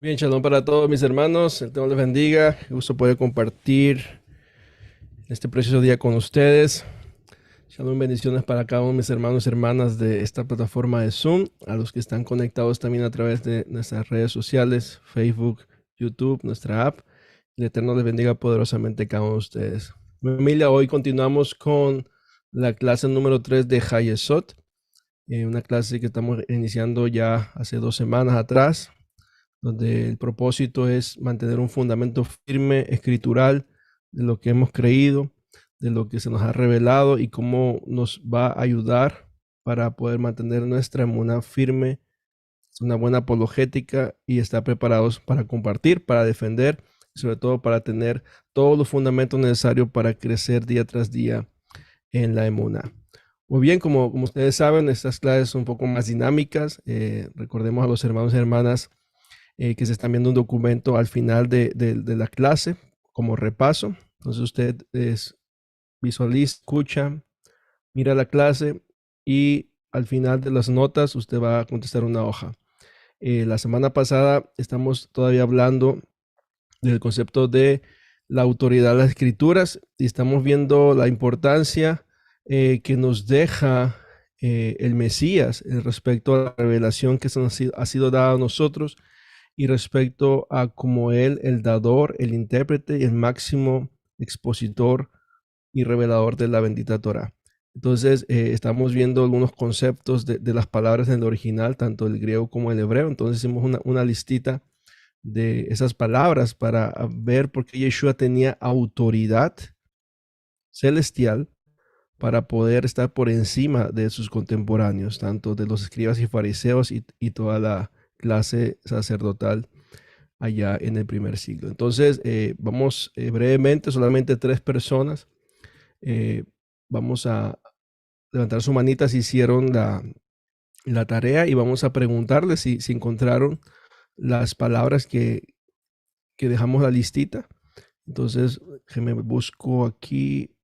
Bien, shalom para todos mis hermanos. El Señor les bendiga. Qué gusto poder compartir este precioso día con ustedes. Shalom, bendiciones para cada uno de mis hermanos y hermanas de esta plataforma de Zoom, a los que están conectados también a través de nuestras redes sociales, Facebook, YouTube, nuestra app. El Eterno les bendiga poderosamente a cada uno de ustedes. Mi familia, hoy continuamos con la clase número 3 de Hayesot, una clase que estamos iniciando ya hace 2 semanas atrás, donde el propósito es mantener un fundamento firme, escritural, de lo que hemos creído, de lo que se nos ha revelado y cómo nos va a ayudar para poder mantener nuestra emuná firme, una buena apologética y estar preparados para compartir, para defender y sobre todo para tener todos los fundamentos necesarios para crecer día tras día en la emuná. Muy bien, como ustedes saben, estas clases son un poco más dinámicas. Recordemos a los hermanos y hermanas que se están viendo un documento al final de la clase como repaso. Entonces usted visualiza, escucha, mira la clase y al final de las notas usted va a contestar una hoja. La semana pasada estamos todavía hablando del concepto de la autoridad de las escrituras y estamos viendo la importancia que nos deja el Mesías respecto a la revelación que se nos ha sido dada a nosotros y respecto a como él, el dador, el intérprete y el máximo expositor y revelador de la bendita Torah. Entonces, estamos viendo algunos conceptos de las palabras en el original, tanto el griego como el hebreo. Entonces, hicimos una listita de esas palabras para ver por qué Yeshua tenía autoridad celestial para poder estar por encima de sus contemporáneos, tanto de los escribas y fariseos y toda la clase sacerdotal allá en el primer siglo. Entonces, vamos brevemente, solamente 3 personas. Vamos a levantar su manita si hicieron la tarea y vamos a preguntarles si encontraron las palabras que dejamos la listita. Entonces, me busco aquí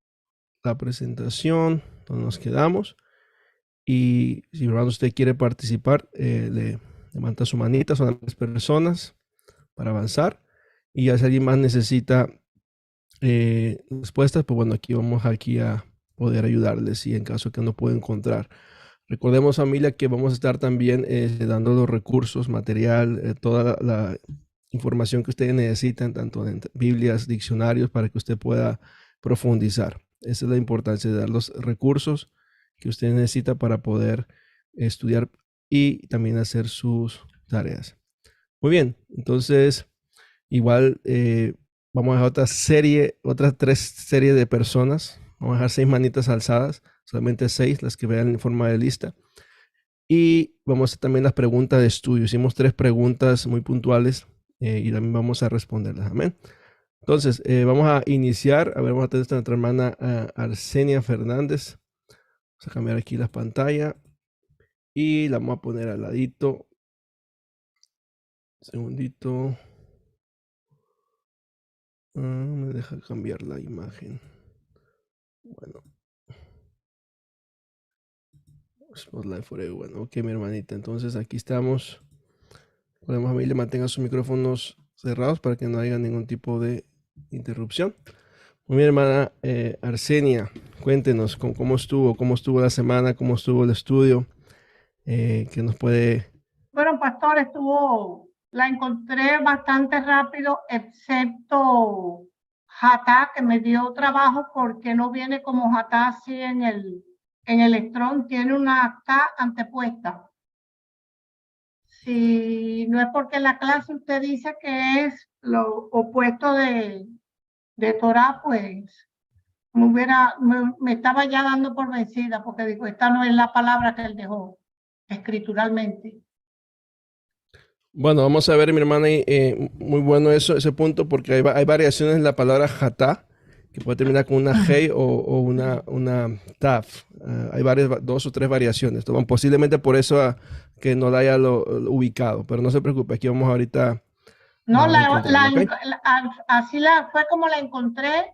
la presentación donde nos quedamos. Y si hermano usted quiere participar, le levanta su manita, son 3 personas para avanzar. Y ya si alguien más necesita respuestas, pues bueno, vamos a poder ayudarles y en caso que no pueda encontrar. Recordemos, familia, que vamos a estar también dando los recursos, material, toda la información que ustedes necesitan, tanto en Biblias, diccionarios, para que usted pueda profundizar. Esa es la importancia de dar los recursos que usted necesita para poder estudiar y también hacer sus tareas. Muy bien, entonces igual vamos a dejar otras 3 series de personas. Vamos a dejar 6 manitas alzadas, solamente 6, las que vean en forma de lista. Y vamos a hacer también las preguntas de estudio. Hicimos 3 preguntas muy puntuales y también vamos a responderlas. Amén. Entonces, vamos a iniciar. A ver, vamos a tener a nuestra hermana Arsenia Fernández. Vamos a cambiar aquí la pantalla y la vamos a poner al ladito. Un segundito. Me deja cambiar la imagen. Bueno, Spotlight for Everyone. Ok, mi hermanita. Entonces aquí estamos. Podemos familia, mantenga sus micrófonos cerrados para que no haya ningún tipo de interrupción. Muy bien, hermana Arsenia, cuéntenos cómo estuvo la semana, cómo estuvo el estudio, que nos puede... Bueno, pastor, la encontré bastante rápido, excepto Jatá, que me dio trabajo porque no viene como Jatá así en el Strong, tiene una K antepuesta. Si no es porque en la clase usted dice que es lo opuesto de Torah, pues me estaba ya dando por vencida, porque digo, esta no es la palabra que él dejó escrituralmente. Bueno, vamos a ver, mi hermana, muy bueno ese punto, porque hay variaciones en la palabra jatá, que puede terminar con una G o una taf. Hay 2 o 3 variaciones. Entonces, posiblemente por eso que no la haya lo ubicado, pero no se preocupe, aquí vamos ahorita No, a encontrarlo, ¿ok? así fue como la encontré,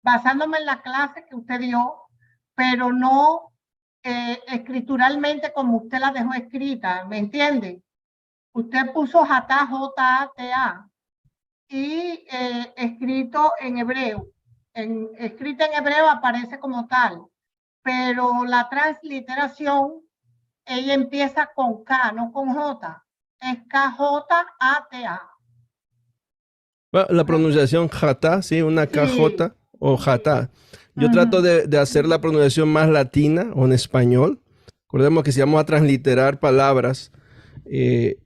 basándome en la clase que usted dio, pero no escrituralmente como usted la dejó escrita, ¿me entiende? Usted puso Jata, J-A-T-A, y escrito en hebreo. Escrito en hebreo aparece como tal, pero la transliteración, ella empieza con K, no con J. Es K-J-A-T-A. Bueno, la pronunciación jata, sí, una Sí. KJ o jata. Yo trato de hacer la pronunciación más latina o en español. Recordemos que si vamos a transliterar palabras, eso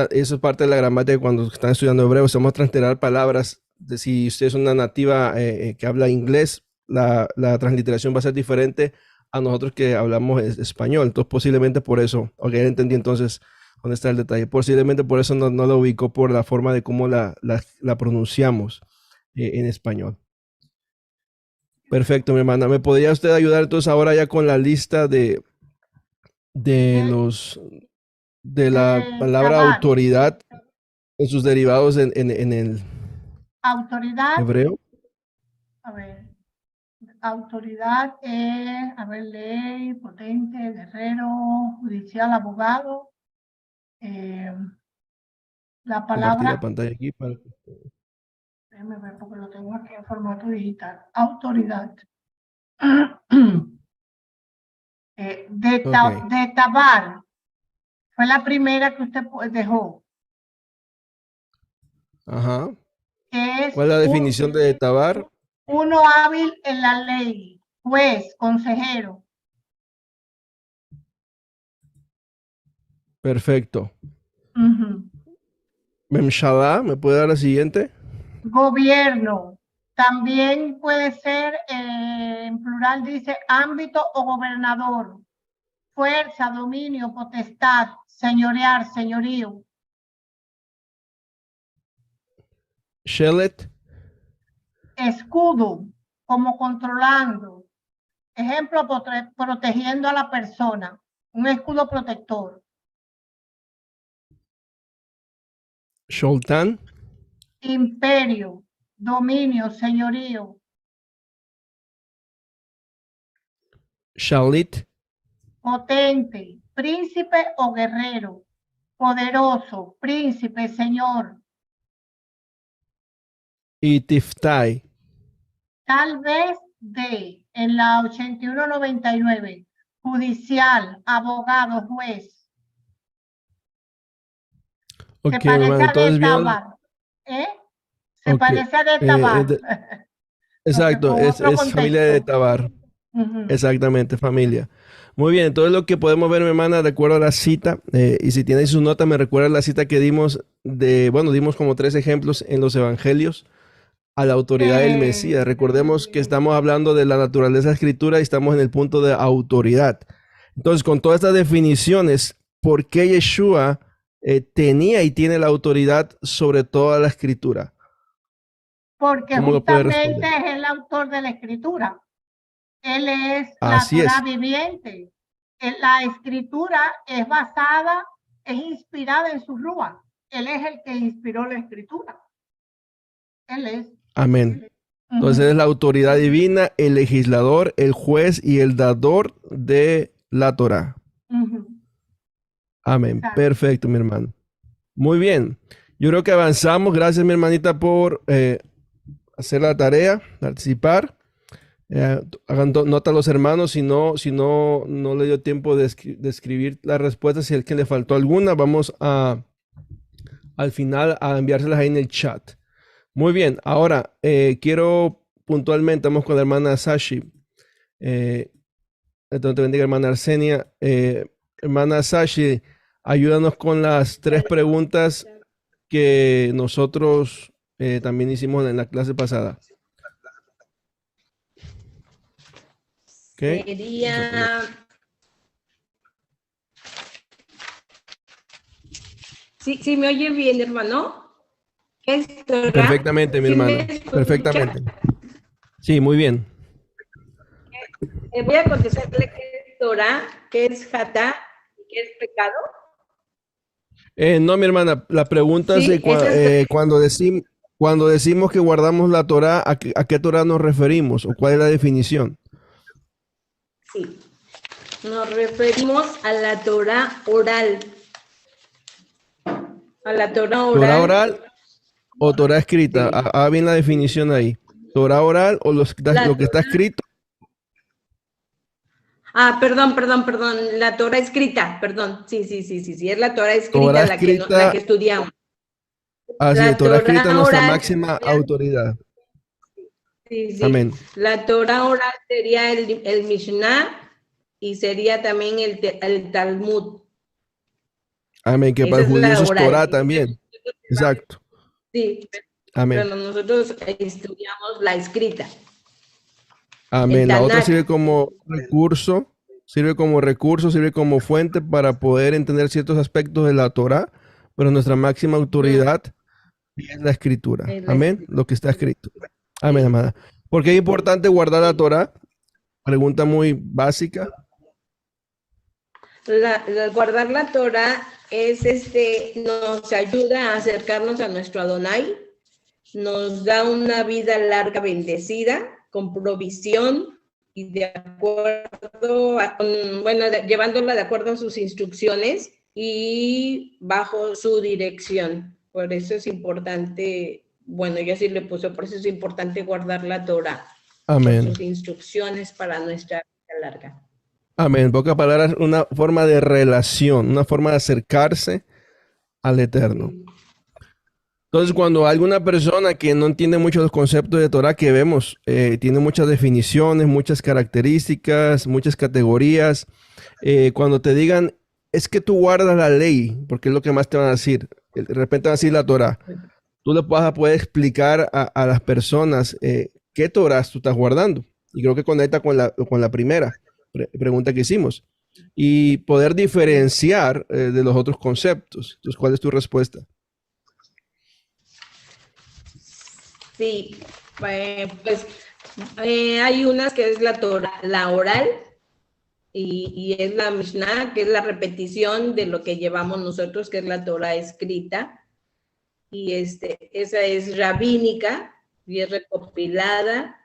es parte de la gramática cuando están estudiando hebreo. Si vamos a transliterar palabras, si usted es una nativa que habla inglés, la transliteración va a ser diferente a nosotros que hablamos español. Entonces, posiblemente por eso, ok, ya entendí entonces dónde está el detalle. Posiblemente por eso no lo ubicó por la forma de cómo la pronunciamos en español. Perfecto, mi hermana. ¿Me podría usted ayudar entonces ahora ya con la lista de la palabra Tabar. autoridad en sus derivados en el Autoridad, hebreo? a ver, autoridad es, a ver, ley, potente, guerrero, judicial, abogado. La Compartir la palabra, pantalla aquí para... déjame ver porque lo tengo aquí en formato digital. Autoridad. Ok. De tabar. Fue la primera que usted dejó. Ajá. Que es ¿Cuál es la definición de tabar? uno hábil en la ley, juez, consejero. Perfecto. Memshalá, ¿me puede dar la siguiente? Gobierno. También puede ser, en plural dice, ámbito o gobernador. Fuerza, dominio, potestad, señorear, señorío. Shelet. Escudo, como controlando. Ejemplo, protegiendo a la persona. Un escudo protector. Sholtán. Imperio, dominio, señorío. Shalit. Potente, príncipe o guerrero. Poderoso, príncipe, señor. Y Tiftai. Tal vez en la 8199, judicial, abogado, juez. Ok, Se parece hermano, a de entonces bien. Tabar. Se Ok. parece a de Tabar. Aunque Exacto, con otro es familia de contexto. Tabar. Exactamente, familia. Muy bien, entonces lo que podemos ver, mi hermana, de acuerdo a la cita, y si tiene su nota, me recuerda la cita que dimos dimos como 3 ejemplos en los evangelios a la autoridad del Mesías. Recordemos que estamos hablando de la naturaleza de la escritura y estamos en el punto de autoridad. Entonces, con todas estas definiciones, ¿por qué Yeshua tenía y tiene la autoridad sobre toda la escritura? Porque ¿Cómo lo puede justamente responder? es el autor de la escritura. Él es la Así Torá es. viviente. La escritura es basada, es inspirada en su Rúa. Él es el que inspiró la escritura. Él es. Amén. Entonces es la autoridad divina, el legislador, el juez y el dador de la Torá. Amén. Exacto. Perfecto, mi hermano. Muy bien. Yo creo que avanzamos. Gracias, mi hermanita, por hacer la tarea, participar. Hagan nota a los hermanos. Si no le dio tiempo de escribir las respuestas, si es que le faltó alguna, vamos al final a enviárselas ahí en el chat. Muy bien, ahora quiero puntualmente, vamos con la hermana Sashi. Entonces te bendiga, hermana Arsenia. Hermana Sashi, ayúdanos con las 3 preguntas que nosotros también hicimos en la clase pasada. ¿Okay? Sería... Sí, me oye bien, hermano. Perfectamente, mi ¿Sí hermano. me escucha? Perfectamente. Sí, muy bien. Voy a contestarle qué es Torah, qué es Jatá y qué es pecado. No, mi hermana, la pregunta Sí, es cuando decimos que guardamos la Torah, ¿a qué Torah nos referimos? ¿O cuál es la definición? Sí, nos referimos a la Torah oral. A la Torah ¿Torah oral. oral o Torah escrita? Sí. Bien la definición ahí. ¿Torah oral o lo que está escrito? Perdón. La Torah escrita, perdón. Sí. Es la Torah escrita Torah la que escrita, estudiamos. así es, La Torah escrita es Torah nuestra oral. máxima autoridad. Sí. Amén. La Torah oral sería el Mishnah y sería también el Talmud. Amén, que para Esa el es judío la eso es oral. Torah también. Exacto. Sí, Amén. pero nosotros estudiamos la escrita. Amén. El La otra Tanakh. sirve como recurso, sirve como fuente para poder entender ciertos aspectos de la Torah, pero nuestra máxima autoridad es la escritura. Es la Amén. escrita. Lo que está escrito. Amén, Sí. amada. ¿Por qué es importante guardar la Torah? Pregunta muy básica. Guardar la Torah nos ayuda a acercarnos a nuestro Adonai, nos da una vida larga bendecida, con provisión y llevándola de acuerdo a sus instrucciones y bajo su dirección. Por eso es importante, yo sí le puse, por eso es importante guardar la Torah, con Amén. sus instrucciones para nuestra vida larga. Amén. En pocas palabras, una forma de relación, una forma de acercarse al Eterno. Entonces, cuando alguna persona que no entiende mucho los conceptos de Torah que vemos, tiene muchas definiciones, muchas características, muchas categorías, cuando te digan, es que tú guardas la ley, porque es lo que más te van a decir, de repente van a decir la Torah, tú le vas a poder explicar a las personas qué Torah tú estás guardando. Y creo que conecta con la primera pregunta que hicimos. Y poder diferenciar de los otros conceptos. Entonces, ¿cuál es tu respuesta? Sí, hay unas que es la Torah, la oral, y es la Mishnah, que es la repetición de lo que llevamos nosotros, que es la Torah escrita, y esa es rabínica y es recopilada,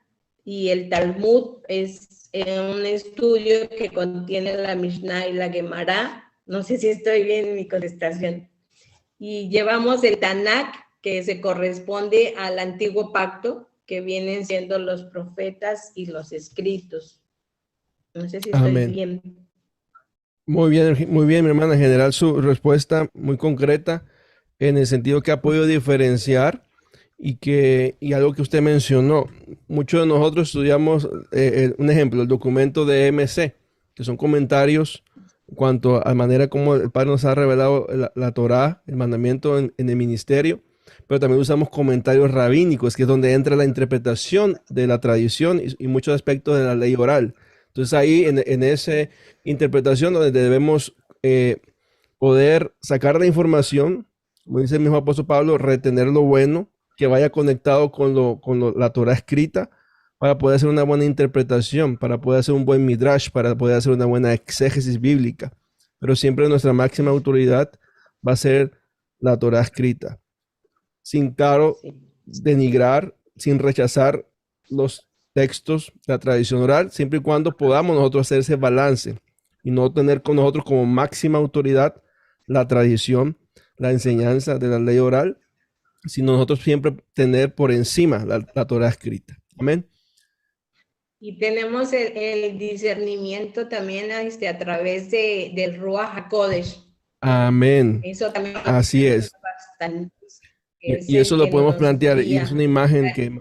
y el Talmud es un estudio que contiene la Mishnah y la Gemara. No sé si estoy bien en mi contestación. Y llevamos el Tanakh, que se corresponde al antiguo pacto, que vienen siendo los profetas y los escritos. No sé si estoy Amén. bien. Muy bien, mi hermana. En general, su respuesta muy concreta, en el sentido que ha podido diferenciar y algo que usted mencionó. Muchos de nosotros estudiamos, un ejemplo, el documento de MC, que son comentarios en cuanto a la manera como el Padre nos ha revelado la Torá, el mandamiento en el ministerio, pero también usamos comentarios rabínicos, que es donde entra la interpretación de la tradición y muchos aspectos de la ley oral. Entonces ahí en esa interpretación donde debemos poder sacar la información, como dice el mismo apóstol Pablo, retener lo bueno, que vaya conectado con la Torah escrita, para poder hacer una buena interpretación, para poder hacer un buen midrash, para poder hacer una buena exégesis bíblica. Pero siempre nuestra máxima autoridad va a ser la Torah escrita, sin, claro, denigrar, sin rechazar los textos, la tradición oral, siempre y cuando podamos nosotros hacer ese balance y no tener con nosotros como máxima autoridad la tradición, la enseñanza de la ley oral, sino nosotros siempre tener por encima la Torah escrita. Amén. Y tenemos el discernimiento también a través del Ruach HaKodesh. Amén. Eso también así es. Bastante, Y eso lo podemos plantear y es una imagen que,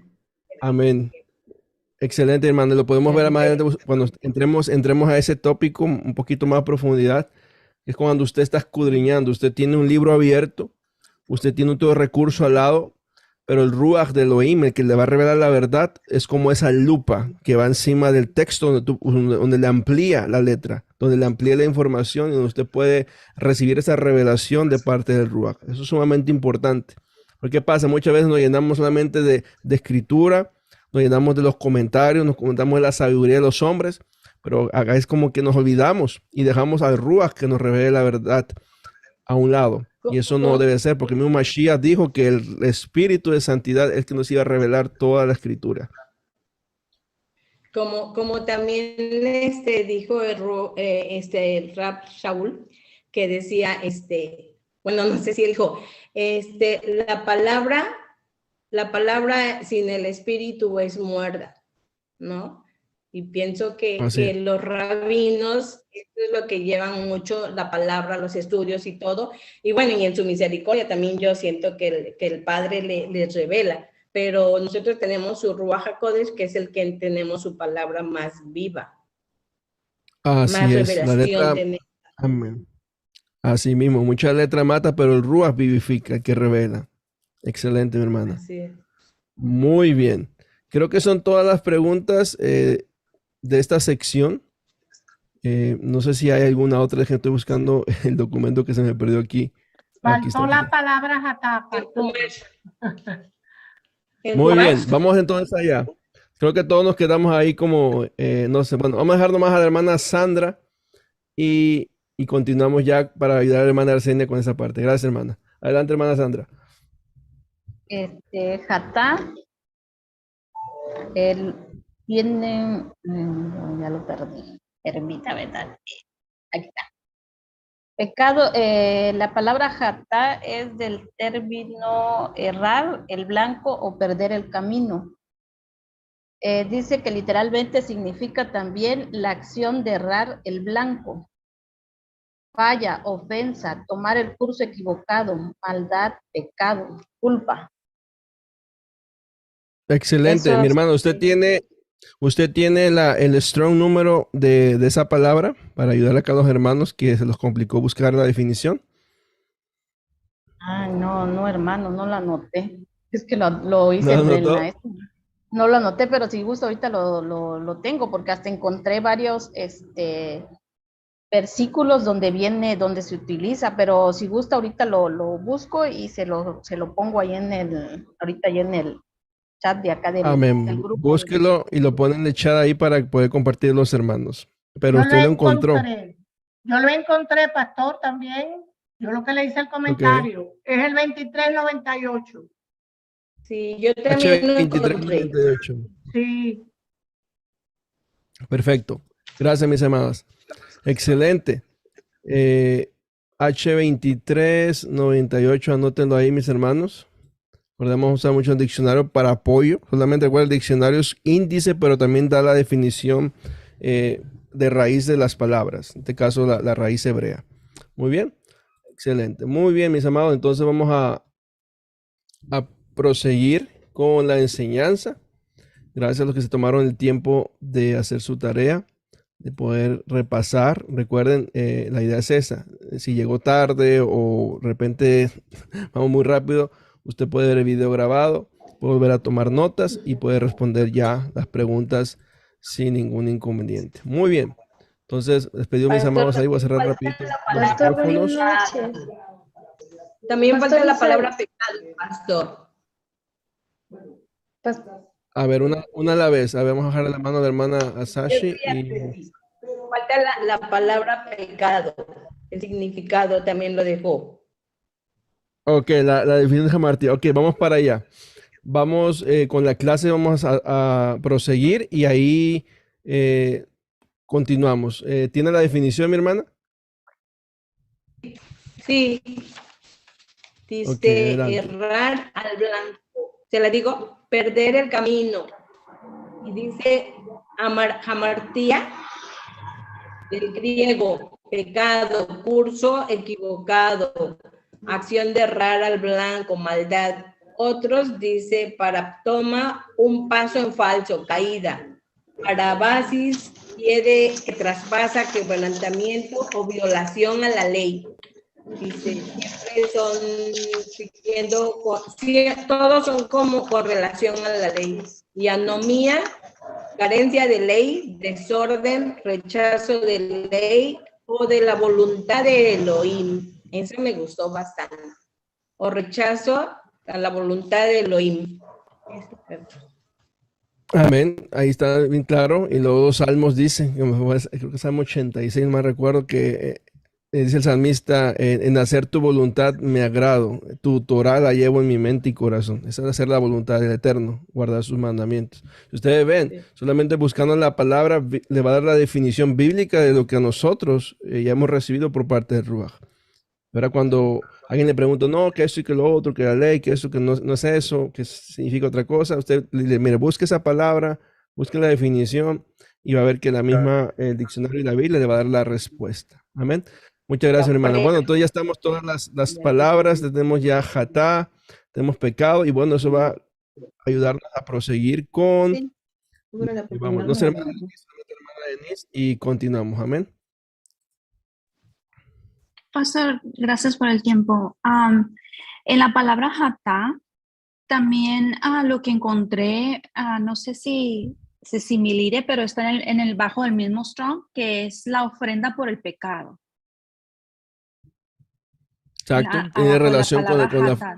amén. Excelente, hermano. Lo podemos ver más adelante cuando entremos a ese tópico un poquito más a profundidad. Es cuando usted está escudriñando, usted tiene un libro abierto, usted tiene todo recurso al lado, pero el Ruach de Elohim, el que le va a revelar la verdad, es como esa lupa que va encima del texto donde le amplía la letra, donde le amplía la información y donde usted puede recibir esa revelación de parte del Ruach. Eso es sumamente importante. Porque ¿qué pasa? Muchas veces nos llenamos solamente de escritura, nos llenamos de los comentarios, nos comentamos de la sabiduría de los hombres, pero acá es como que nos olvidamos y dejamos al Ruach que nos revele la verdad a un lado. Y eso no debe ser, porque el mismo Mashiach dijo que el espíritu de santidad es el que nos iba a revelar toda la escritura. Como también dijo el Rab Shaul, que decía, bueno, no sé si él dijo, la palabra sin el espíritu es muerta, ¿no? Y pienso que los rabinos, esto es lo que llevan mucho la palabra, los estudios y todo. Y bueno, y en su misericordia también yo siento que el Padre les revela. Pero nosotros tenemos su Ruach HaKodesh, que es el que tenemos su palabra más viva. Así más es, la letra, revelación. amén. Así mismo, mucha letra mata, pero el Ruach vivifica, el que revela. Excelente, mi hermana. Así es. Muy bien. Creo que son todas las preguntas de esta sección. No sé si hay alguna otra, que estoy buscando el documento que se me perdió aquí. Aquí está, Faltó aquí la está. palabra jatá, faltó. Muy bien, vamos entonces allá. Creo que todos nos quedamos ahí como, no sé, bueno, vamos a dejar nomás a la hermana Sandra y continuamos ya para ayudar a la hermana Arsenia con esa parte. Gracias, hermana. Adelante, hermana Sandra. Jatá, él tiene, ya lo perdí, permítame, ¿verdad? Aquí está. Pecado, la palabra jatá es del término errar el blanco o perder el camino. Dice que literalmente significa también la acción de errar el blanco. Falla, ofensa, tomar el curso equivocado, maldad, pecado, culpa. Excelente, Eso mi es- hermano. ¿Usted tiene el strong número de esa palabra para ayudar acá a los hermanos que se los complicó buscar la definición? Ay, no, hermano, no lo anoté. Es que lo hice ¿No lo entre el notó? maestro. No lo anoté, pero si gusta ahorita lo tengo, porque hasta encontré varios versículos donde se utiliza, pero si gusta ahorita lo busco y se lo pongo ahí ahorita ahí en el chat de acá del Amén. grupo. Búsquelo y lo ponen en el chat ahí para poder compartir los hermanos. Pero Yo usted lo encontró. Yo lo encontré, pastor, también. Yo lo que le hice el Ok. comentario es el 2398. Sí, yo también lo encontré. H2398. Sí, Perfecto. Gracias, mis amadas. Excelente. H2398, anótenlo ahí, mis hermanos. Podemos usar mucho el diccionario para apoyo. Solamente recuerda, el diccionario es índice, pero también da la definición de raíz de las palabras. En este caso, la raíz hebrea. Muy bien. Excelente. Muy bien, mis amados. Entonces vamos a proseguir con la enseñanza. Gracias a los que se tomaron el tiempo de hacer su tarea, de poder repasar. Recuerden, la idea es esa. Si llegó tarde o de repente vamos muy rápido, usted puede ver el video grabado, puede volver a tomar notas y puede responder ya las preguntas sin ningún inconveniente. Muy bien. Entonces, les pedí a mis amados ahí, voy a cerrar rapidito los Pastor, buenas micrófonos. noches. También Pastor falta la Israel. palabra pecado, pastor. Pues, A ver, una a la vez. A ver, vamos a dejar la mano de la hermana Asashi y Falta la palabra pecado. El significado también lo dejó. ok, la definición de Martí. Ok, vamos para allá. Vamos con la clase, vamos a proseguir y ahí continuamos. ¿Tiene la definición, mi hermana? Sí. Ok, Dice adelante. errar al blanco. Se la digo, perder el camino. Y dice hamartía, del griego, pecado, curso equivocado, acción de errar al blanco, maldad. Otros dice paraptoma, un paso en falso, caída. Parabasis, pie que traspasa, quebrantamiento o violación a la ley. Dice, siempre son siguiendo, todos son como con relación a la ley. Y anomía, carencia de ley, desorden, rechazo de ley o de la voluntad de Elohim. Eso me gustó bastante. O rechazo a la voluntad de Elohim. Amén. Ahí está bien claro. Y luego los salmos dicen, creo que Salmo 86, más recuerdo que dice el salmista, en hacer tu voluntad me agrado, tu Torah la llevo en mi mente y corazón. Esa es hacer la voluntad del Eterno, guardar sus mandamientos. Si ustedes ven, solamente buscando la palabra, le va a dar la definición bíblica de lo que a nosotros ya hemos recibido por parte del Ruach. Ahora, cuando alguien le pregunta, no, que esto y que lo otro, que la ley, que eso, que no es eso, que significa otra cosa, usted le dice, mire, busque esa palabra, busque la definición y va a ver que la misma, el diccionario y la Biblia le va a dar la respuesta. Amén. Muchas gracias, hermana. Bueno, entonces ya estamos todas las palabras, tenemos ya jatá, tenemos pecado, y bueno, eso va a ayudarnos a proseguir con, Sí. y vamos, no sé, hermana Denise, y continuamos. Amén. Pastor, gracias por el tiempo. En la palabra jatá, también lo que encontré, no sé si se similire, pero está en el bajo del mismo Strong, que es la ofrenda por el pecado. Exacto, Abajo tiene de la relación con palabra la jatá.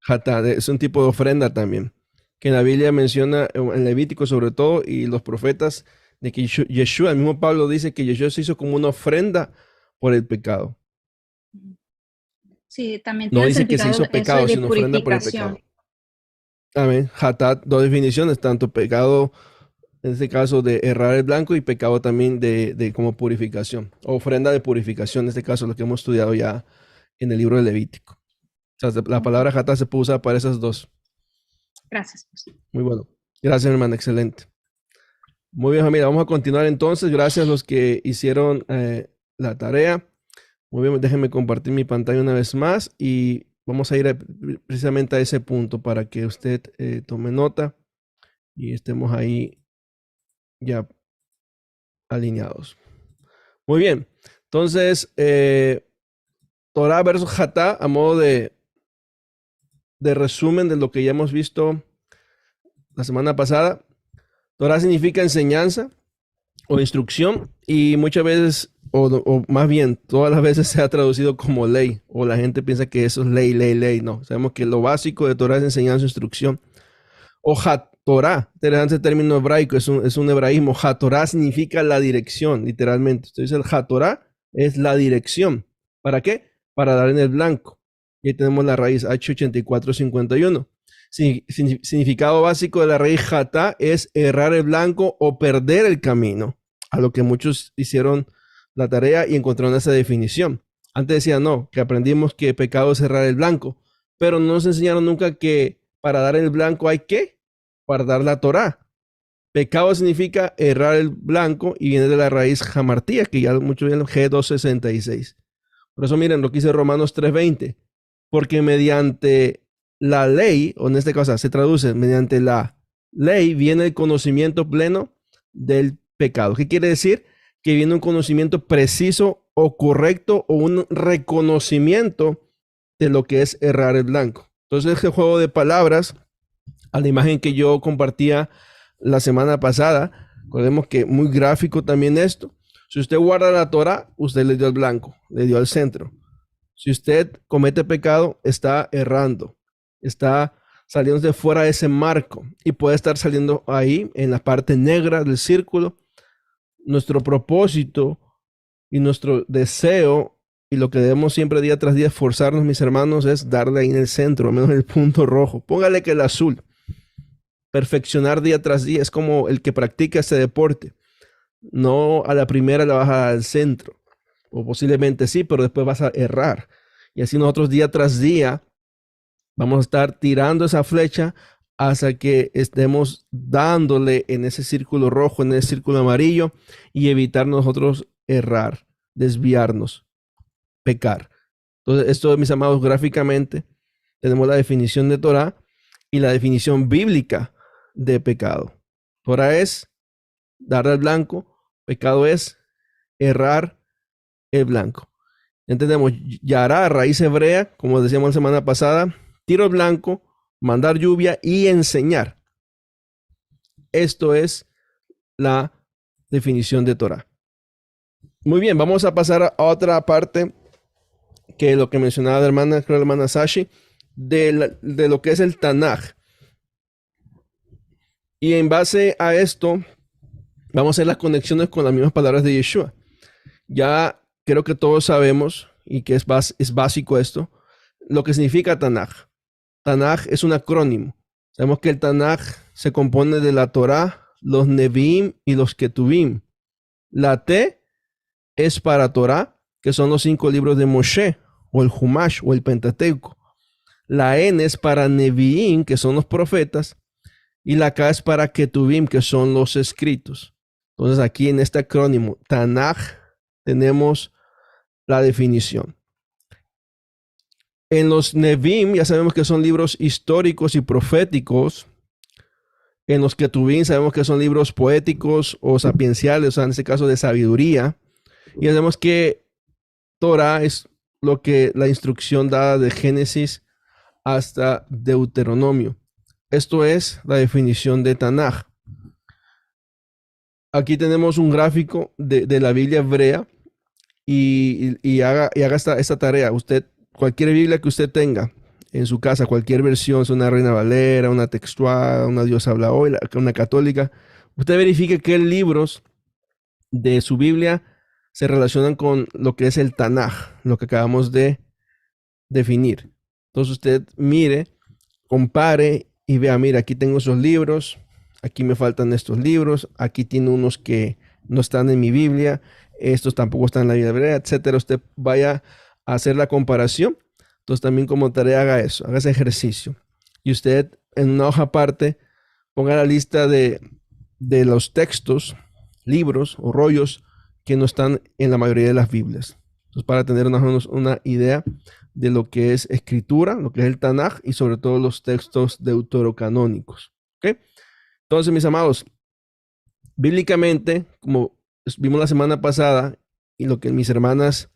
jatá, es un tipo de ofrenda también, que en la Biblia menciona, en Levítico sobre todo, y los profetas, de que Yeshua, el mismo Pablo dice que Yeshua se hizo como una ofrenda por el pecado. Sí, también No tiene dice que se significado hizo eso pecado, de sino ofrenda por el pecado. purificación. Amén. Hatat, dos definiciones, tanto pecado, en este caso de errar el blanco, y pecado también de como purificación, ofrenda de purificación, en este caso lo que hemos estudiado ya en el libro de Levítico. O sea, la palabra Hatat se puede usar para esas dos. Gracias, pastor. Muy bueno. Gracias, hermana, excelente. Muy bien, familia, vamos a continuar entonces. Gracias a los que hicieron la tarea. Muy bien, déjenme compartir mi pantalla una vez más y vamos a ir precisamente a ese punto para que usted tome nota y estemos ahí ya alineados. Muy bien, entonces, Torah versus Hatá, a modo de resumen de lo que ya hemos visto la semana pasada. Torah significa enseñanza o instrucción, y muchas veces, o más bien, todas las veces se ha traducido como ley, o la gente piensa que eso es ley. No, sabemos que lo básico de Torah es enseñanza, instrucción. O HaTorah, interesante término hebraico, es un hebraísmo. HaTorah significa la dirección, literalmente. Entonces el HaTorah es la dirección. ¿Para qué? Para dar en el blanco. Y ahí tenemos la raíz H8451. Significado básico de la raíz Hatá es errar el blanco o perder el camino, a lo que muchos hicieron la tarea y encontraron esa definición. Antes decía no, que aprendimos que pecado es errar el blanco, pero no nos enseñaron nunca que para dar el blanco hay que guardar la Torá. Pecado significa errar el blanco y viene de la raíz jamartía, que ya muchos ven G266. Por eso miren lo que dice Romanos 3:20, porque mediante la ley, o en este caso se traduce, mediante la ley viene el conocimiento pleno del pecado. ¿Qué quiere decir? Que viene un conocimiento preciso o correcto, o un reconocimiento de lo que es errar el blanco. Entonces, este juego de palabras, a la imagen que yo compartía la semana pasada, recordemos que muy gráfico también esto. Si usted guarda la Torah, usted le dio al blanco, le dio al centro. Si usted comete pecado, está errando, está saliendo de fuera de ese marco, y puede estar saliendo ahí en la parte negra del círculo. Nuestro propósito y nuestro deseo, y lo que debemos siempre día tras día esforzarnos, mis hermanos, es darle ahí en el centro, al menos en el punto rojo. Póngale que el azul. Perfeccionar día tras día es como el que practica este deporte. No a la primera la vas a dar al centro, o posiblemente sí, pero después vas a errar. Y así nosotros día tras día vamos a estar tirando esa flecha hasta que estemos dándole en ese círculo rojo, en ese círculo amarillo, y evitar nosotros errar, desviarnos, pecar. Entonces, esto, mis amados, gráficamente tenemos la definición de Torah y la definición bíblica de pecado. Torah es dar al blanco, pecado es errar el blanco. Entendemos, yará, raíz hebrea, como decíamos la semana pasada, tiro al blanco, mandar lluvia y enseñar. Esto es la definición de Torah. Muy bien, vamos a pasar a otra parte, que lo que mencionaba la hermana Sashi, de lo que es el Tanaj. Y en base a esto, vamos a hacer las conexiones con las mismas palabras de Yeshua. Ya creo que todos sabemos, y que es básico esto, lo que significa Tanaj. Tanaj es un acrónimo. Sabemos que el Tanaj se compone de la Torah, los Nevi'im y los Ketuvim. La T es para Torah, que son los 5 libros de Moshe, o el Humash o el Pentateuco. La N es para Nevi'im, que son los profetas, y la K es para Ketuvim, que son los escritos. Entonces aquí en este acrónimo Tanaj tenemos la definición. En los Nevim ya sabemos que son libros históricos y proféticos. En los Ketuvim sabemos que son libros poéticos o sapienciales, o sea, en este caso de sabiduría. Y sabemos que Torah es lo que la instrucción dada de Génesis hasta Deuteronomio. Esto es la definición de Tanaj. Aquí tenemos un gráfico de la Biblia hebrea y haga esta tarea. Usted, cualquier Biblia que usted tenga en su casa, cualquier versión, sea una Reina Valera, una textual, una Dios habla hoy, una católica, usted verifique qué libros de su Biblia se relacionan con lo que es el Tanaj, lo que acabamos de definir. Entonces usted mire, compare y vea, mira, aquí tengo esos libros, aquí me faltan estos libros, aquí tiene unos que no están en mi Biblia, estos tampoco están en la Biblia hebrea, etcétera. Usted vaya a hacer la comparación. Entonces también como tarea haga eso, haga ese ejercicio. Y usted en una hoja aparte ponga la lista de los textos, libros o rollos que no están en la mayoría de las Biblias. Entonces para tener una idea de lo que es escritura, lo que es el Tanaj y sobre todo los textos deuterocanónicos. ¿Okay? Entonces, mis amados, bíblicamente, como vimos la semana pasada y lo que mis hermanas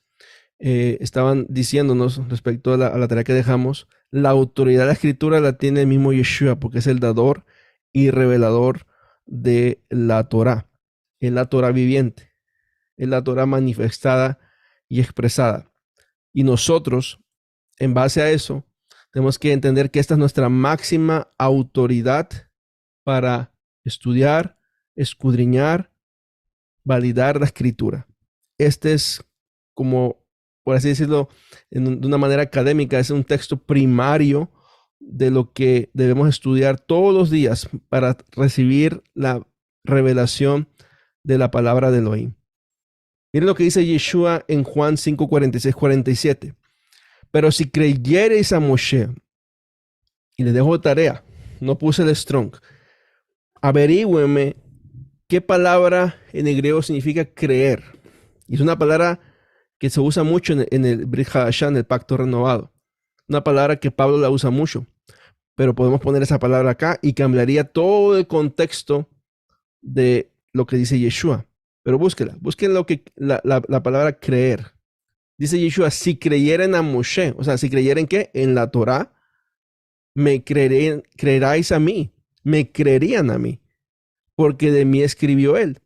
estaban diciéndonos respecto a la tarea que dejamos, la autoridad de la escritura la tiene el mismo Yeshua porque es el dador y revelador de la Torah. Es la Torah viviente, es la Torah manifestada y expresada. Y nosotros, en base a eso, tenemos que entender que esta es nuestra máxima autoridad para estudiar, escudriñar, validar la escritura. Este es como, por así decirlo, de una manera académica, es un texto primario de lo que debemos estudiar todos los días para recibir la revelación de la palabra de Elohim. Miren lo que dice Yeshua en Juan 5, 46, 47. Pero si creyereis a Moshe, y les dejo tarea, no puse el strong, averígüenme qué palabra en el griego significa creer. Y es una palabra que se usa mucho en el Brit Hadashah, en el pacto renovado. Una palabra que Pablo la usa mucho. Pero podemos poner esa palabra acá y cambiaría todo el contexto de lo que dice Yeshua. Pero búsquela. Busquen la palabra creer. Dice Yeshua, si creyeran a Moshe, o sea, si creyeran ¿qué? En la Torah, me creeráis a mí. Me creerían a mí. Porque de mí escribió él.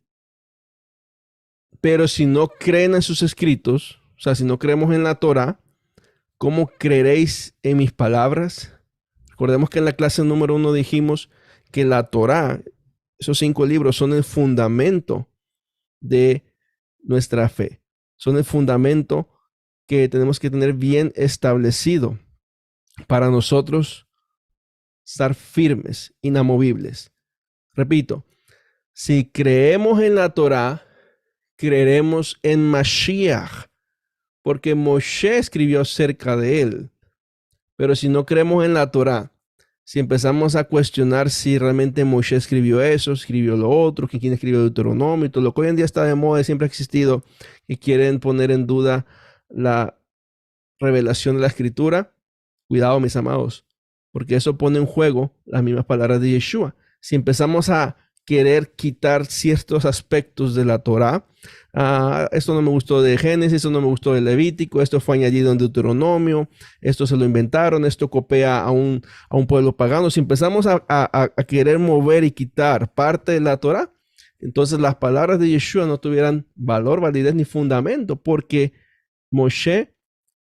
Pero si no creen en sus escritos, o sea, si no creemos en la Torah, ¿cómo creeréis en mis palabras? Recordemos que en la clase número 1 dijimos que la Torah, esos 5 libros, son el fundamento de nuestra fe. Son el fundamento que tenemos que tener bien establecido para nosotros estar firmes, inamovibles. Repito, si creemos en la Torah, creeremos en Mashiach, porque Moshe escribió acerca de él. Pero si no creemos en la Torah, si empezamos a cuestionar si realmente Moshe escribió eso, escribió lo otro, que quién escribió Deuteronomio, todo lo que hoy en día está de moda y siempre ha existido, y quieren poner en duda la revelación de la escritura, cuidado, mis amados, porque eso pone en juego las mismas palabras de Yeshua. Si empezamos a querer quitar ciertos aspectos de la Torah, esto no me gustó de Génesis, esto no me gustó de Levítico, esto fue añadido en Deuteronomio, esto se lo inventaron, esto copia a un pueblo pagano. Si empezamos a querer mover y quitar parte de la Torah, entonces las palabras de Yeshua no tuvieran valor, validez ni fundamento, porque Moshe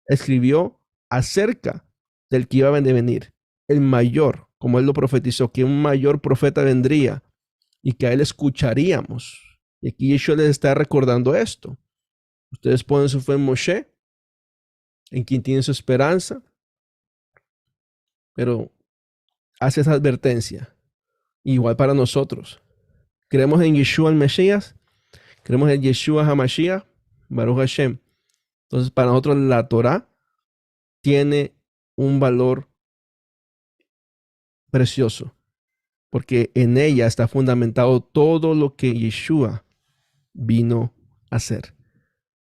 escribió acerca del que iba a venir, el mayor, como él lo profetizó, que un mayor profeta vendría y que a él escucharíamos. Y aquí Yeshua les está recordando esto. Ustedes ponen su fe en Moshe, en quien tienen su esperanza, pero hace esa advertencia. Igual para nosotros. Creemos en Yeshua el Mesías, creemos en Yeshua HaMashiach, Baruch Hashem. Entonces para nosotros la Torah tiene un valor precioso, porque en ella está fundamentado todo lo que Yeshua vino a hacer.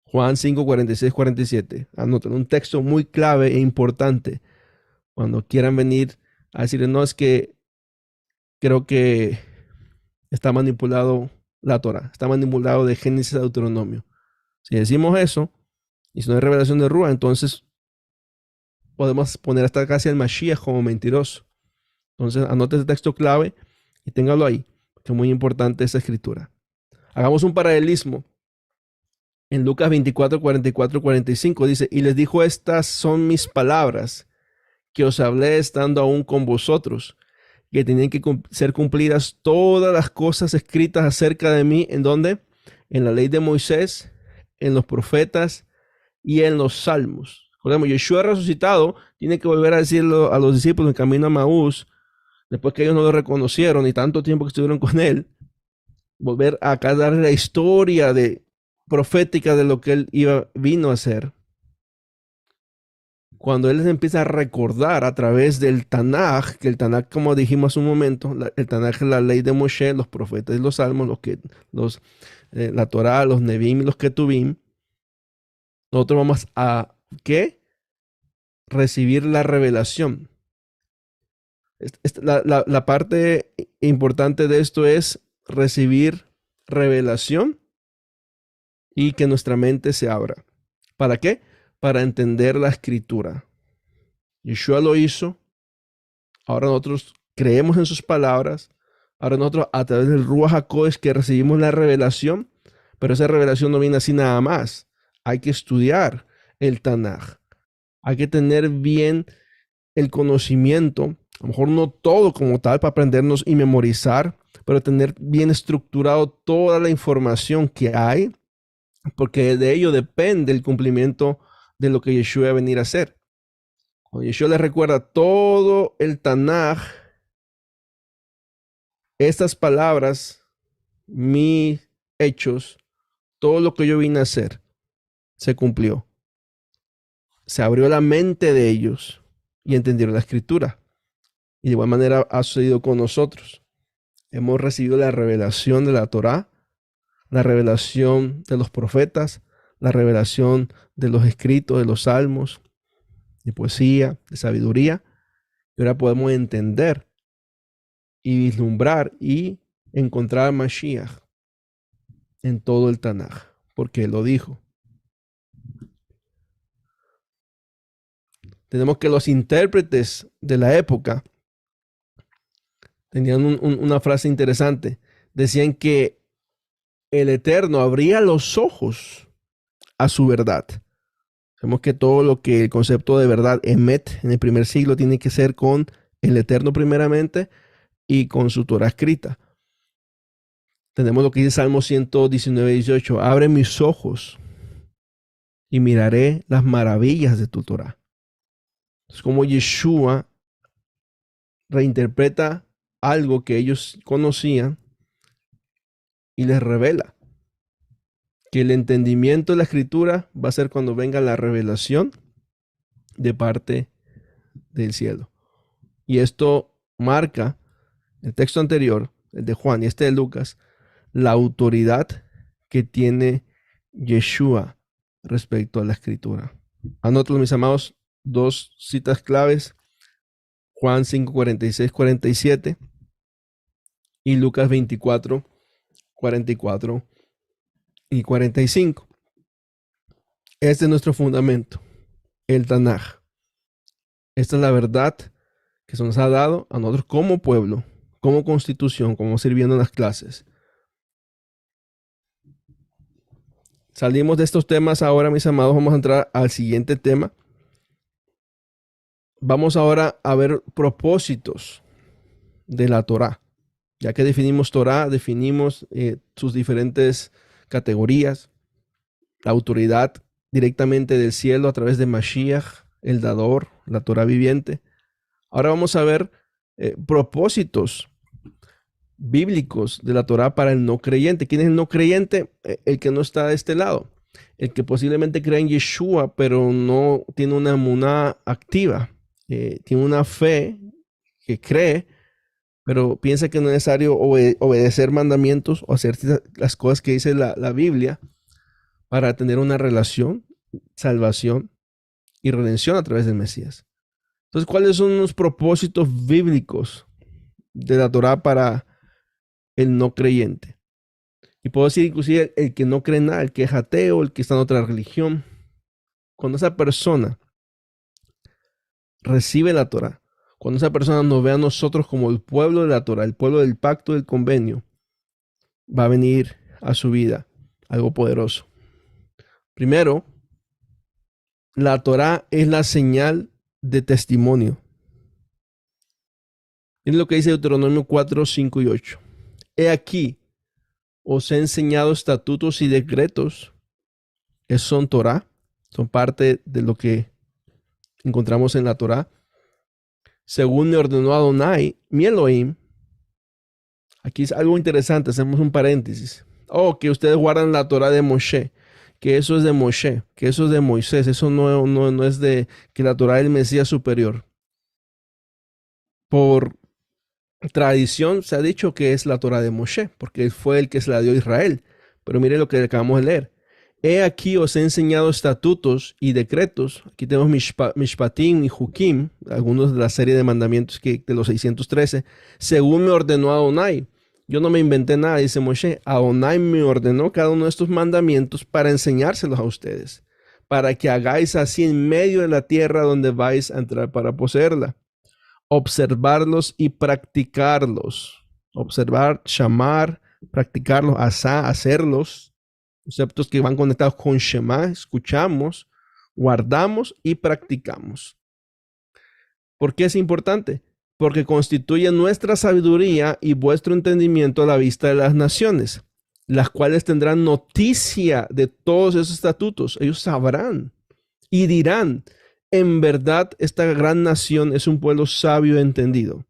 Juan 5, 46, 47. Anoten un texto muy clave e importante cuando quieran venir a decir, no, es que creo que está manipulado la Torah, está manipulado de Génesis a Deuteronomio. Si decimos eso, y si no hay revelación de Ruach, entonces podemos poner hasta casi al Mashiach como mentiroso. Entonces anote ese texto clave y téngalo ahí, porque es muy importante esa escritura. Hagamos un paralelismo. En Lucas 24, 44, 45 dice, y les dijo, estas son mis palabras que os hablé estando aún con vosotros, que tenían que ser cumplidas todas las cosas escritas acerca de mí. ¿En dónde? En la ley de Moisés, en los profetas y en los salmos. Recordemos, Yeshua resucitado tiene que volver a decirlo a los discípulos en camino a Maús, después que ellos no lo reconocieron y tanto tiempo que estuvieron con él, volver a dar la historia profética de lo que él vino a hacer. Cuando él les empieza a recordar a través del Tanaj, que el Tanaj, como dijimos hace un momento, el Tanaj es la ley de Moshe, los profetas y los salmos, la Torah, los Nevim y los Ketuvim. Nosotros vamos a ¿qué? Recibir la revelación. La parte importante de esto es recibir revelación y que nuestra mente se abra. ¿Para qué? Para entender la escritura. Yeshua lo hizo. Ahora nosotros creemos en sus palabras. Ahora nosotros a través del Ruach HaKodesh que recibimos la revelación, pero esa revelación no viene así nada más. Hay que estudiar el Tanaj. Hay que tener bien el conocimiento, a lo mejor no todo como tal para aprendernos y memorizar, pero tener bien estructurado toda la información que hay, porque de ello depende el cumplimiento de lo que Yeshua va a venir a hacer. Cuando Yeshua les recuerda todo el Tanaj, estas palabras, mis hechos, todo lo que yo vine a hacer, se cumplió. Se abrió la mente de ellos y entendieron la escritura. Y de igual manera ha sucedido con nosotros. Hemos recibido la revelación de la Torá, la revelación de los profetas, la revelación de los escritos, de los salmos, de poesía, de sabiduría. Y ahora podemos entender y vislumbrar y encontrar a Mashiach en todo el Tanaj, porque él lo dijo. Tenemos que los intérpretes de la época tenían una frase interesante. Decían que el Eterno abría los ojos a su verdad. Sabemos que todo lo que el concepto de verdad, Emet, en el primer siglo tiene que ser con el Eterno primeramente y con su Torah escrita. Tenemos lo que dice Salmo 119, 18. Abre mis ojos y miraré las maravillas de tu Torah. Es como Yeshua reinterpreta algo que ellos conocían y les revela que el entendimiento de la escritura va a ser cuando venga la revelación de parte del cielo. Y esto marca el texto anterior, el de Juan y este de Lucas, la autoridad que tiene Yeshua respecto a la escritura. Anótalo, mis amados, dos citas claves: Juan 5, 46, 47 y Lucas 24, 44 y 45. Este es nuestro fundamento, el Tanaj. Esta es la verdad que se nos ha dado a nosotros como pueblo, como constitución, como sirviendo en las clases. Salimos de estos temas ahora, mis amados. Vamos a entrar al siguiente tema. Vamos ahora a ver propósitos de la Torá. Ya que definimos Torá, definimos sus diferentes categorías, la autoridad directamente del cielo a través de Mashiach, el dador, la Torá viviente. Ahora vamos a ver propósitos bíblicos de la Torá para el no creyente. ¿Quién es el no creyente? El que no está de este lado. el que posiblemente cree en Yeshua, pero no tiene una emuná activa. Tiene una fe que cree, pero piensa que no es necesario obedecer mandamientos o hacer las cosas que dice la Biblia para tener una relación, salvación y redención a través del Mesías. Entonces, ¿cuáles son los propósitos bíblicos de la Torá para el no creyente? Y puedo decir inclusive el que no cree en nada, el que es ateo, el que está en otra religión. Cuando esa persona recibe la Torá, cuando esa persona nos ve a nosotros como el pueblo de la Torá, el pueblo del pacto del convenio, va a venir a su vida algo poderoso. Primero, la Torá es la señal de testimonio. Es lo que dice Deuteronomio 4, 5 y 8. He aquí, os he enseñado estatutos y decretos. Esos son Torá, son parte de lo que encontramos en la Torá. Según me ordenó Adonai, mi Elohim. Aquí es algo interesante, hacemos un paréntesis. Que ustedes guardan la Torá de Moshe, que eso es de Moshe, que eso es de Moisés. Eso no es de que la Torá del Mesías superior. Por tradición se ha dicho que es la Torá de Moshe, porque él fue el que se la dio a Israel. Pero mire lo que acabamos de leer. He aquí os he enseñado estatutos y decretos. Aquí tenemos Mishpatim y Jukim, algunos de la serie de mandamientos de los 613, según me ordenó Adonai. Yo no me inventé nada, dice Moshe. Adonai me ordenó cada uno de estos mandamientos para enseñárselos a ustedes, para que hagáis así en medio de la tierra donde vais a entrar para poseerla. Observarlos y practicarlos. Observar, llamar, practicarlos, hacerlos. Conceptos que van conectados con Shema, escuchamos, guardamos y practicamos. ¿Por qué es importante? Porque constituye nuestra sabiduría y vuestro entendimiento a la vista de las naciones, las cuales tendrán noticia de todos esos estatutos. Ellos sabrán y dirán, en verdad esta gran nación es un pueblo sabio y entendido.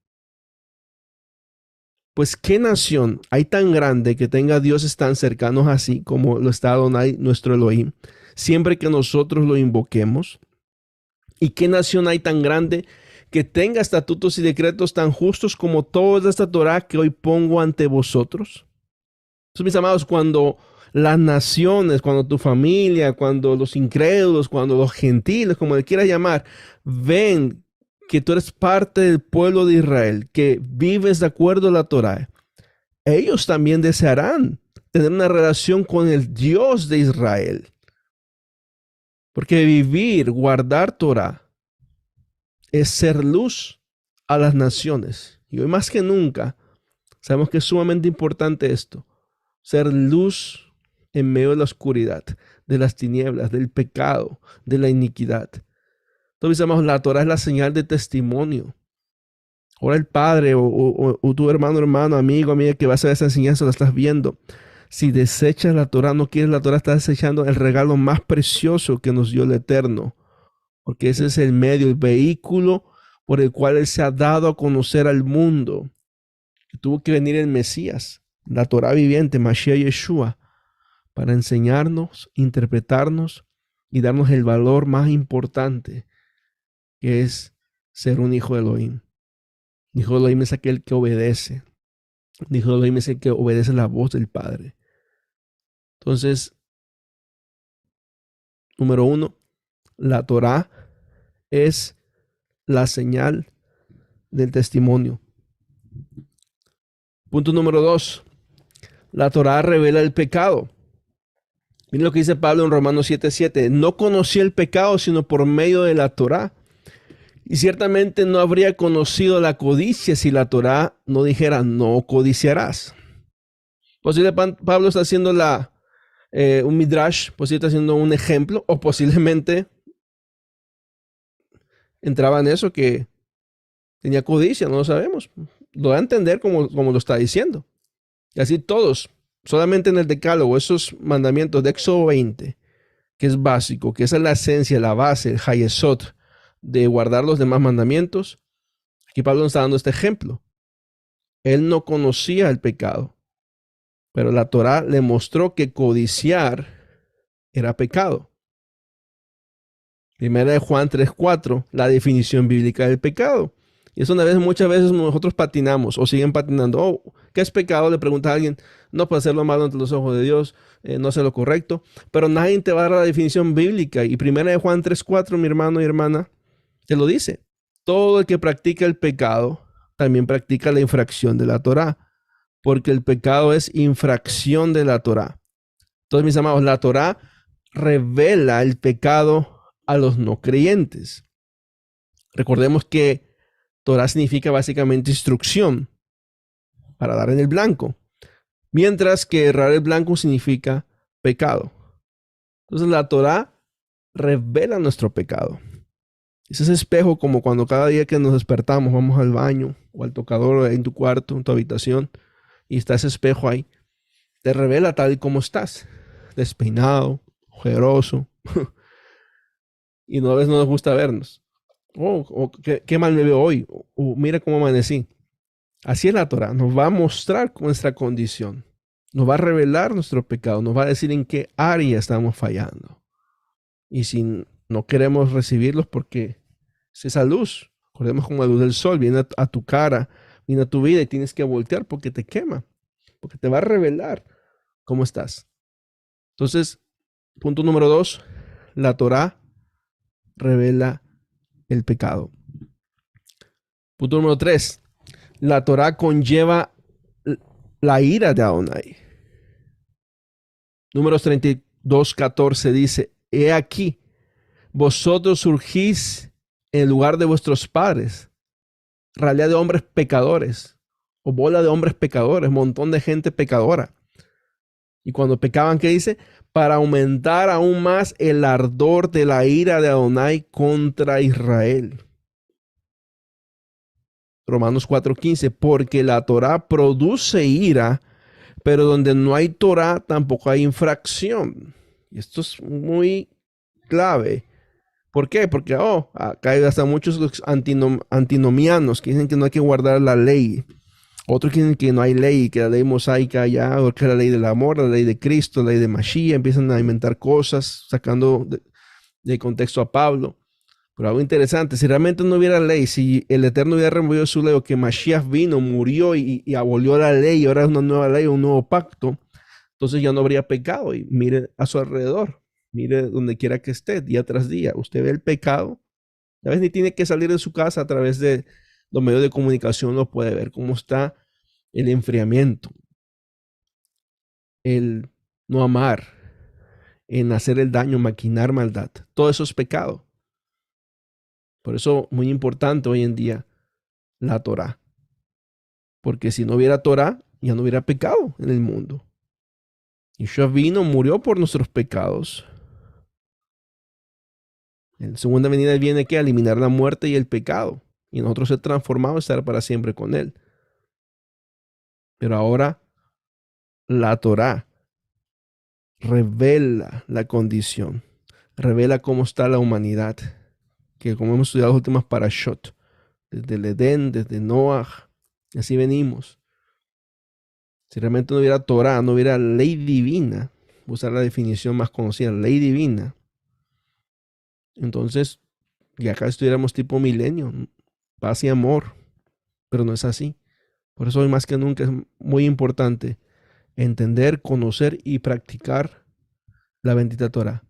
Pues, ¿qué nación hay tan grande que tenga dioses tan cercanos así como lo está Adonai, nuestro Elohim, siempre que nosotros lo invoquemos? ¿Y qué nación hay tan grande que tenga estatutos y decretos tan justos como toda esta Torá que hoy pongo ante vosotros? Entonces, mis amados, cuando las naciones, cuando tu familia, cuando los incrédulos, cuando los gentiles, como le quieras llamar, ven que tú eres parte del pueblo de Israel, que vives de acuerdo a la Torá, ellos también desearán tener una relación con el Dios de Israel. Porque vivir, guardar Torá, es ser luz a las naciones. Y hoy más que nunca, sabemos que es sumamente importante esto. Ser luz en medio de la oscuridad, de las tinieblas, del pecado, de la iniquidad. Entonces, amados, la Torá es la señal de testimonio. Ahora el padre o tu hermano, amigo, amiga que va a hacer esa enseñanza, la estás viendo. Si desechas la Torá, no quieres la Torá, estás desechando el regalo más precioso que nos dio el Eterno. Porque ese es el medio, el vehículo por el cual Él se ha dado a conocer al mundo. Que tuvo que venir el Mesías, la Torá viviente, Mashiach Yeshua, para enseñarnos, interpretarnos y darnos el valor más importante, que es ser un hijo de Elohim. El hijo de Elohim es aquel que obedece. El hijo de Elohim es el que obedece la voz del Padre. Entonces, número 1, la Torá es la señal del testimonio. Punto número 2, la Torá revela el pecado. Miren lo que dice Pablo en Romanos 7:7. No conocí el pecado sino por medio de la Torá. Y ciertamente no habría conocido la codicia si la Torá no dijera, no codiciarás. Posiblemente Pablo está haciendo un midrash, posiblemente está haciendo un ejemplo, o posiblemente entraba en eso que tenía codicia, no lo sabemos. Lo da a entender como lo está diciendo. Y así todos, solamente en el decálogo, esos mandamientos de Éxodo 20, que es básico, que esa es la esencia, la base, el hayesot, de guardar los demás mandamientos. Aquí Pablo nos está dando este ejemplo. Él no conocía el pecado, pero la Torá le mostró que codiciar era pecado. Primera de Juan 3:4, la definición bíblica del pecado. Y eso muchas veces nosotros patinamos o siguen patinando. Oh, ¿qué es pecado? Le pregunta a alguien. No, puede hacer lo malo ante los ojos de Dios, no hacer lo correcto. Pero nadie te va a dar la definición bíblica. Y primera de Juan 3:4, mi hermano y hermana, te lo dice. Todo el que practica el pecado también practica la infracción de la Torá, porque el pecado es infracción de la Torá. Entonces, mis amados, la Torá revela el pecado a los no creyentes. Recordemos que Torá significa básicamente instrucción para dar en el blanco, mientras que errar el blanco significa pecado. Entonces la Torá revela nuestro pecado. Es ese espejo como cuando cada día que nos despertamos vamos al baño o al tocador en tu cuarto, en tu habitación, y está ese espejo ahí. Te revela tal y como estás, despeinado, ojeroso, y no a veces no nos gusta vernos. Oh, qué mal me veo hoy. Mira cómo amanecí. Así es la Torá. Nos va a mostrar nuestra condición. Nos va a revelar nuestro pecado. Nos va a decir en qué área estamos fallando. Y si no queremos recibirlos porque es esa luz, recordemos como la luz del sol, viene a tu cara, viene a tu vida y tienes que voltear porque te quema. Porque te va a revelar cómo estás. Entonces, punto número 2, la Torá revela el pecado. Punto número 3, la Torá conlleva la ira de Adonai. Números 32:14 dice, he aquí, vosotros surgís en el lugar de vuestros padres, ralea de hombres pecadores, o bola de hombres pecadores, montón de gente pecadora. Y cuando pecaban, ¿qué dice? Para aumentar aún más el ardor de la ira de Adonai contra Israel. Romanos 4:15, porque la Torá produce ira, pero donde no hay Torá tampoco hay infracción. Y esto es muy clave. ¿Por qué? Porque acá hay hasta muchos antinomianos que dicen que no hay que guardar la ley. Otros que dicen que no hay ley, que la ley mosaica ya, o que la ley del amor, la ley de Cristo, la ley de Mashiach, empiezan a inventar cosas, sacando de contexto a Pablo. Pero algo interesante, si realmente no hubiera ley, si el Eterno hubiera removido su ley, o que Mashiach vino, murió y abolió la ley, y ahora es una nueva ley, un nuevo pacto, entonces ya no habría pecado. Y mire a su alrededor, mire donde quiera que esté, día tras día, usted ve el pecado, a veces ni tiene que salir de su casa a través de los medios de comunicación, lo puede ver cómo está el enfriamiento, el no amar, en hacer el daño, maquinar maldad, todo eso es pecado. Por eso, muy importante hoy en día, la Torá. Porque si no hubiera Torá, ya no hubiera pecado en el mundo. Yeshua vino, murió por nuestros pecados. En la segunda venida Él viene a eliminar la muerte y el pecado. Y nosotros ser transformados y estar para siempre con Él. Pero ahora, la Torá revela la condición. Revela cómo está la humanidad. Que como hemos estudiado las últimas parashot, desde el Edén, desde Noah, y así venimos. Si realmente no hubiera Torá, no hubiera ley divina, voy a usar la definición más conocida, ley divina, entonces ya acá estuviéramos tipo milenio, paz y amor, pero no es así. Por eso hoy más que nunca es muy importante entender, conocer y practicar la bendita Torá.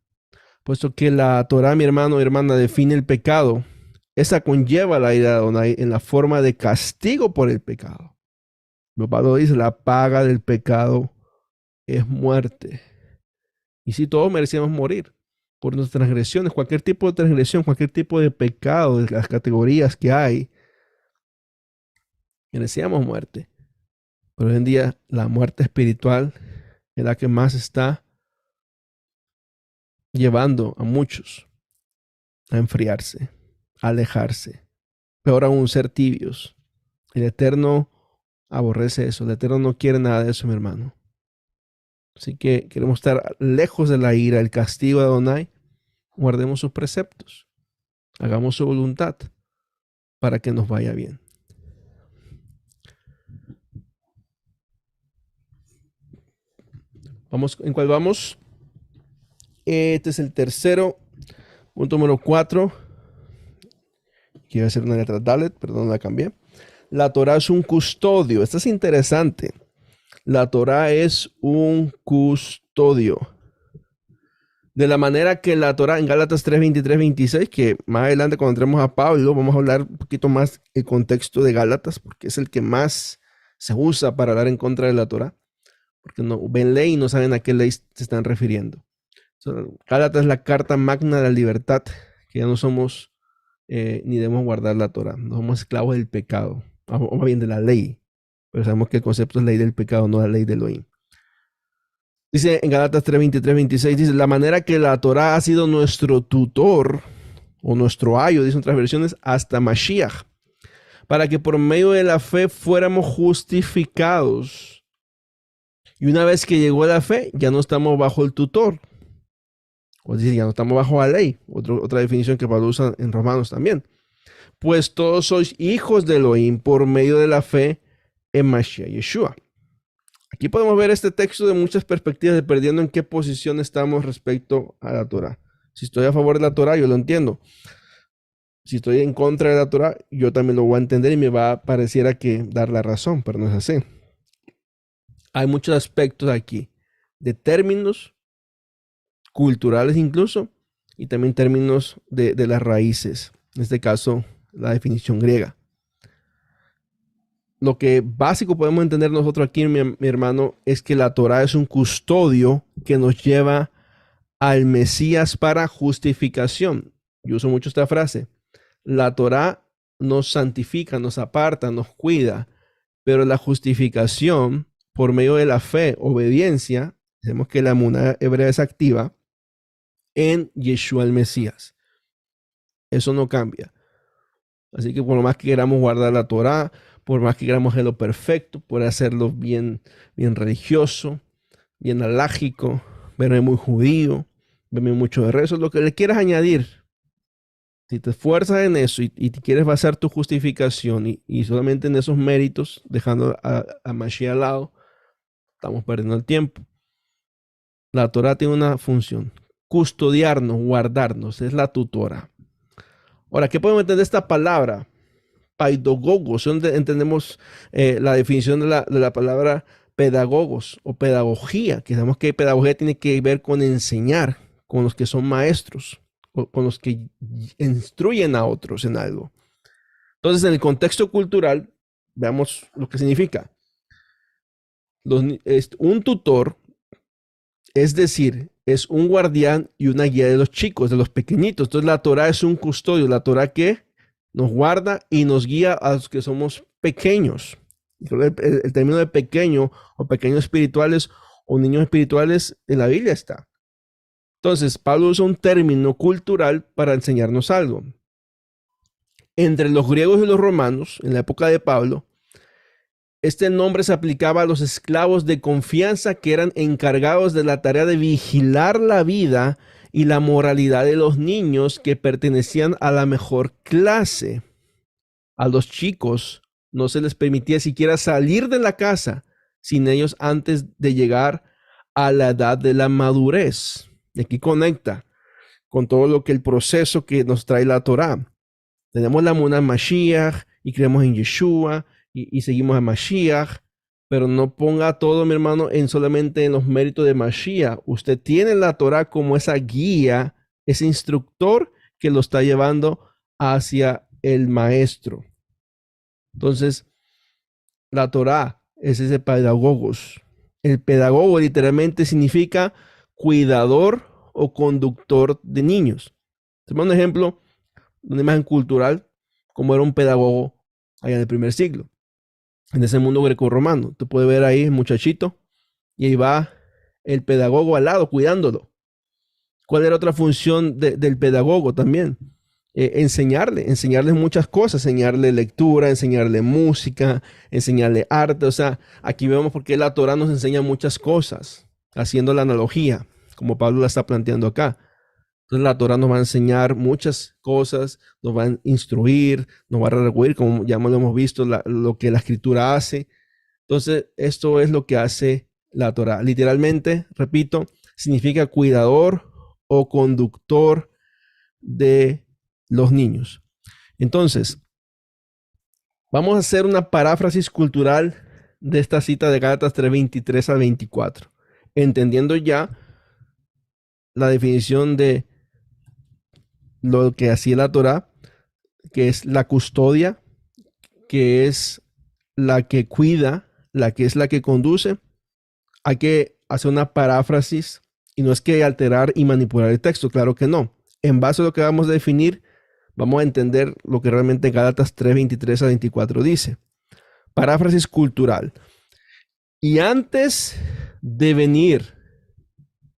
Puesto que la Torá, mi hermano y hermana, define el pecado, esa conlleva la ira de Adonai en la forma de castigo por el pecado. Mi Pablo dice, la paga del pecado es muerte. Y si todos merecíamos morir por nuestras transgresiones, cualquier tipo de transgresión, cualquier tipo de pecado, de las categorías que hay, merecíamos muerte. Pero hoy en día la muerte espiritual es la que más está llevando a muchos a enfriarse, a alejarse, peor aún ser tibios. El Eterno aborrece eso, el Eterno no quiere nada de eso, mi hermano. Así que queremos estar lejos de la ira, el castigo de Adonai. Guardemos sus preceptos, hagamos su voluntad para que nos vaya bien. ¿En cuál vamos? este es el tercero. Punto número 4. Quiero hacer una letra Dalet, perdón, la cambié. La Torah es un custodio. Esto es interesante. La Torah es un custodio. De la manera que la Torah en Gálatas 3, 23, 26, que más adelante cuando entremos a Pablo, vamos a hablar un poquito más el contexto de Gálatas, porque es el que más se usa para hablar en contra de la Torah. Porque no ven ley y no saben a qué ley se están refiriendo. Gálatas es la carta magna de la libertad, que ya no somos ni debemos guardar la Torah. No somos esclavos del pecado, o más bien de la ley. Pero sabemos que el concepto es ley del pecado, no la ley de Elohim. Dice en Gálatas 3, 23, 26, dice, la manera que la Torah ha sido nuestro tutor, o nuestro ayo, dicen otras versiones, hasta Mashiach, para que por medio de la fe fuéramos justificados. Y una vez que llegó la fe, ya no estamos bajo el tutor. O decir, ya no estamos bajo la ley. Otra definición que Pablo usa en Romanos también. Pues todos sois hijos de Elohim por medio de la fe en Mashiach Yeshua. Aquí podemos ver este texto de muchas perspectivas, dependiendo en qué posición estamos respecto a la Torah. Si estoy a favor de la Torah, yo lo entiendo. Si estoy en contra de la Torah, yo también lo voy a entender y me va a pareciera que dar la razón, pero no es así. Hay muchos aspectos aquí, de términos culturales incluso, y también términos de las raíces. En este caso, la definición griega. Lo que básico podemos entender nosotros aquí, mi hermano, es que la Torah es un custodio que nos lleva al Mesías para justificación. Yo uso mucho esta frase. La Torah nos santifica, nos aparta, nos cuida, pero la justificación por medio de la fe, obediencia, vemos que la emuná hebrea es activa en Yeshua el Mesías. Eso no cambia. Así que por lo más que queramos guardar la Torah, por más que queramos hacerlo perfecto, por hacerlo bien religioso, bien alágico, verme muy judío, verme mucho de rezo, lo que le quieras añadir. Si te esfuerzas en eso y te quieres basar tu justificación y solamente en esos méritos, dejando a Mashiach al lado, estamos perdiendo el tiempo. La Torah tiene una función, custodiarnos, guardarnos, es la tutora. Ahora, ¿qué podemos entender de esta palabra? Paidogogos, donde entendemos la definición de la palabra pedagogos o pedagogía, que sabemos que pedagogía tiene que ver con enseñar, con los que son maestros, con los que instruyen a otros en algo. Entonces, en el contexto cultural, veamos lo que significa. Un tutor, es decir, es un guardián y una guía de los chicos, de los pequeñitos. Entonces, la Torah es un custodio, la Torah que nos guarda y nos guía a los que somos pequeños. El término de pequeño o pequeños espirituales o niños espirituales en la Biblia está. Entonces, Pablo usa un término cultural para enseñarnos algo. Entre los griegos y los romanos, en la época de Pablo, este nombre se aplicaba a los esclavos de confianza que eran encargados de la tarea de vigilar la vida y la moralidad de los niños que pertenecían a la mejor clase. A los chicos no se les permitía siquiera salir de la casa sin ellos antes de llegar a la edad de la madurez. Y aquí conecta con todo lo que el proceso que nos trae la Torah. Tenemos la emuná Mashiach y creemos en Yeshua y seguimos a Mashiach, pero no ponga todo, mi hermano, en solamente en los méritos de Mashiach. Usted tiene la Torah como esa guía, ese instructor que lo está llevando hacia el maestro. Entonces, la Torah es ese pedagogos. El pedagogo literalmente significa cuidador o conductor de niños. Tenemos un ejemplo, una imagen cultural, como era un pedagogo allá en el primer siglo, en ese mundo greco-romano. Tú puedes ver ahí el muchachito y ahí va el pedagogo al lado cuidándolo. ¿Cuál era otra función del pedagogo también? Enseñarle muchas cosas, enseñarle lectura, enseñarle música, enseñarle arte. O sea, aquí vemos por qué la Torah nos enseña muchas cosas, haciendo la analogía, como Pablo la está planteando acá. Entonces la Torah nos va a enseñar muchas cosas, nos va a instruir, nos va a redarguir, como ya lo hemos visto, lo que la Escritura hace. Entonces, esto es lo que hace la Torah. Literalmente, repito, significa cuidador o conductor de los niños. Entonces, vamos a hacer una paráfrasis cultural de esta cita de Gálatas 3:23 a 24, entendiendo ya la definición de lo que hacía la Torá, que es la custodia, que es la que cuida, la que es la que conduce. Hay que hacer una paráfrasis y no es que alterar y manipular el texto, claro que no. En base a lo que vamos a definir, vamos a entender lo que realmente Gálatas 3:23 a 24 dice. Paráfrasis cultural. Y antes de venir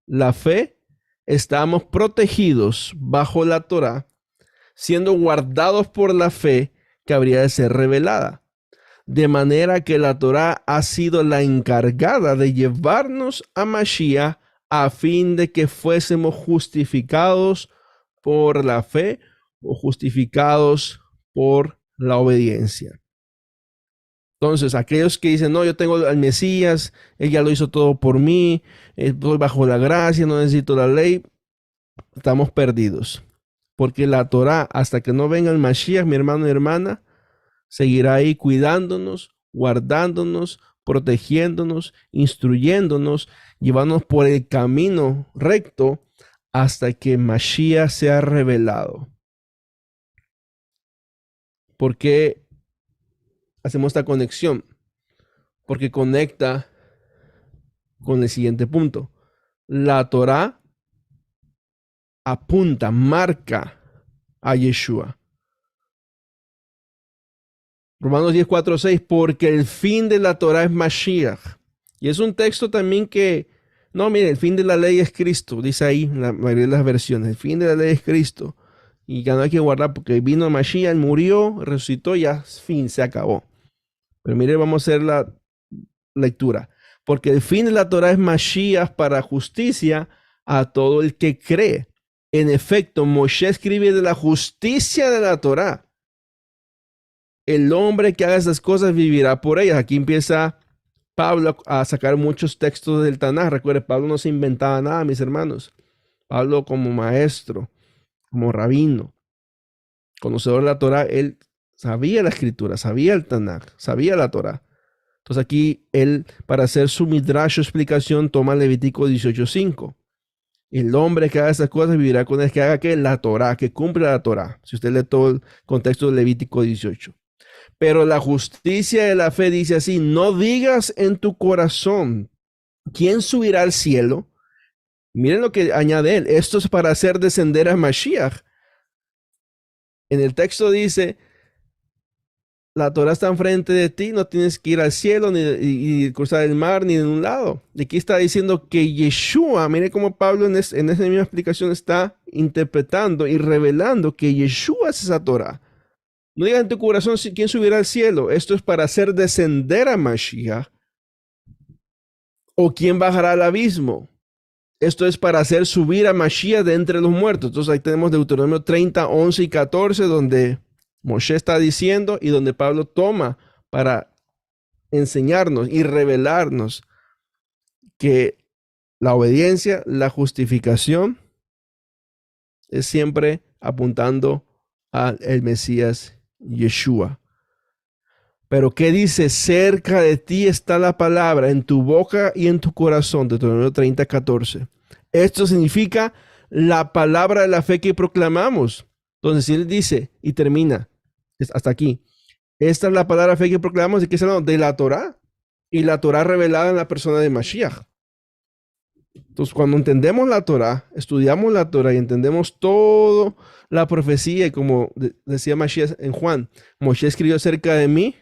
la fe, estábamos protegidos bajo la Torá, siendo guardados por la fe que habría de ser revelada. De manera que la Torá ha sido la encargada de llevarnos a Mashiach a fin de que fuésemos justificados por la fe o justificados por la obediencia. Entonces, aquellos que dicen, no, yo tengo al Mesías, él ya lo hizo todo por mí, estoy bajo la gracia, no necesito la ley, estamos perdidos. Porque la Torá, hasta que no venga el Mashiach, mi hermano y hermana, seguirá ahí cuidándonos, guardándonos, protegiéndonos, instruyéndonos, llevándonos por el camino recto hasta que Mashiach sea revelado. ¿Por qué hacemos esta conexión? Porque conecta con el siguiente punto. La Torá apunta, marca a Yeshua. Romanos 10:4-6, porque el fin de la Torá es Mashiach. Y es un texto también que, no, mire, el fin de la ley es Cristo, dice ahí en la mayoría de las versiones, el fin de la ley es Cristo. Y ya no hay que guardar porque vino Mashiach, murió, resucitó, ya, fin, se acabó. Pero mire, vamos a hacer la lectura. Porque el fin de la Torá es Mashiach para justicia a todo el que cree. En efecto, Moshe escribe de la justicia de la Torá. El hombre que haga esas cosas vivirá por ellas. Aquí empieza Pablo a sacar muchos textos del Tanaj. Recuerde, Pablo no se inventaba nada, mis hermanos. Pablo como maestro, como rabino, conocedor de la Torá, él sabía la escritura, sabía el Tanaj, sabía la Torá. Entonces aquí él, para hacer su midrash explicación, toma Levítico 18:5. El hombre que haga esas cosas vivirá con el que haga que la Torá, que cumpla la Torá. Si usted lee todo el contexto de Levítico 18. Pero la justicia de la fe dice así: no digas en tu corazón, ¿quién subirá al cielo? Miren lo que añade él. Esto es para hacer descender a Mashiach. En el texto dice, la Torá está enfrente de ti, no tienes que ir al cielo ni cruzar el mar ni de un lado. Y aquí está diciendo que Yeshua, mire cómo Pablo en esa misma explicación está interpretando y revelando que Yeshua es esa Torá. No digas en tu corazón quién subirá al cielo. Esto es para hacer descender a Mashiach. O quién bajará al abismo. Esto es para hacer subir a Mashiach de entre los muertos. Entonces ahí tenemos Deuteronomio 30, 11 y 14, donde Moshe está diciendo y donde Pablo toma para enseñarnos y revelarnos que la obediencia, la justificación es siempre apuntando al Mesías Yeshua. Pero ¿qué dice? Cerca de ti está la palabra, en tu boca y en tu corazón. Deuteronomio 30, 14. Esto significa la palabra de la fe que proclamamos. Entonces, si él dice y termina hasta aquí, esta es la palabra de fe que proclamamos, ¿de qué se habla? De la Torá. Y la Torá revelada en la persona de Mashiach. Entonces, cuando entendemos la Torá, estudiamos la Torá y entendemos toda la profecía, y como decía Mashiach en Juan, Moshe escribió acerca de mí,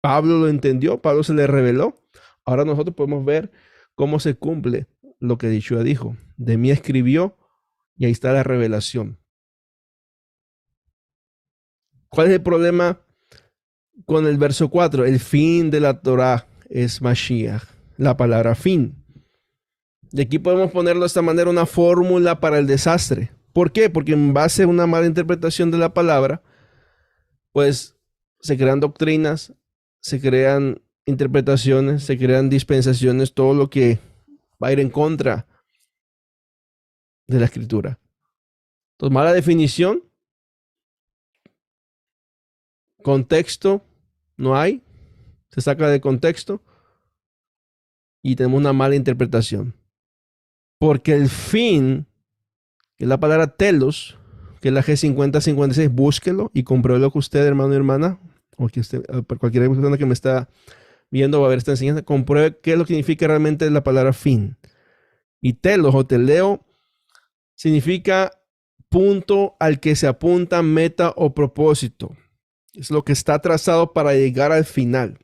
Pablo lo entendió, Pablo se le reveló. Ahora nosotros podemos ver cómo se cumple lo que Yeshua dijo. De mí escribió y ahí está la revelación. ¿Cuál es el problema con el verso 4? El fin de la Torá es Mashiach, la palabra fin. Y aquí podemos ponerlo de esta manera, una fórmula para el desastre. ¿Por qué? Porque en base a una mala interpretación de la palabra, pues se crean doctrinas, se crean interpretaciones, se crean dispensaciones, todo lo que va a ir en contra de la escritura. Entonces, mala definición, contexto, no hay, se saca de contexto y tenemos una mala interpretación. Porque el fin, que es la palabra telos, que es la G5056, búsquelo y compruébelo que usted, hermano y hermana, o que usted, cualquier persona que me está viendo va a ver esta enseñanza, compruebe qué es lo que significa realmente la palabra fin. Y telos o teleo significa punto al que se apunta, meta o propósito. Es lo que está trazado para llegar al final.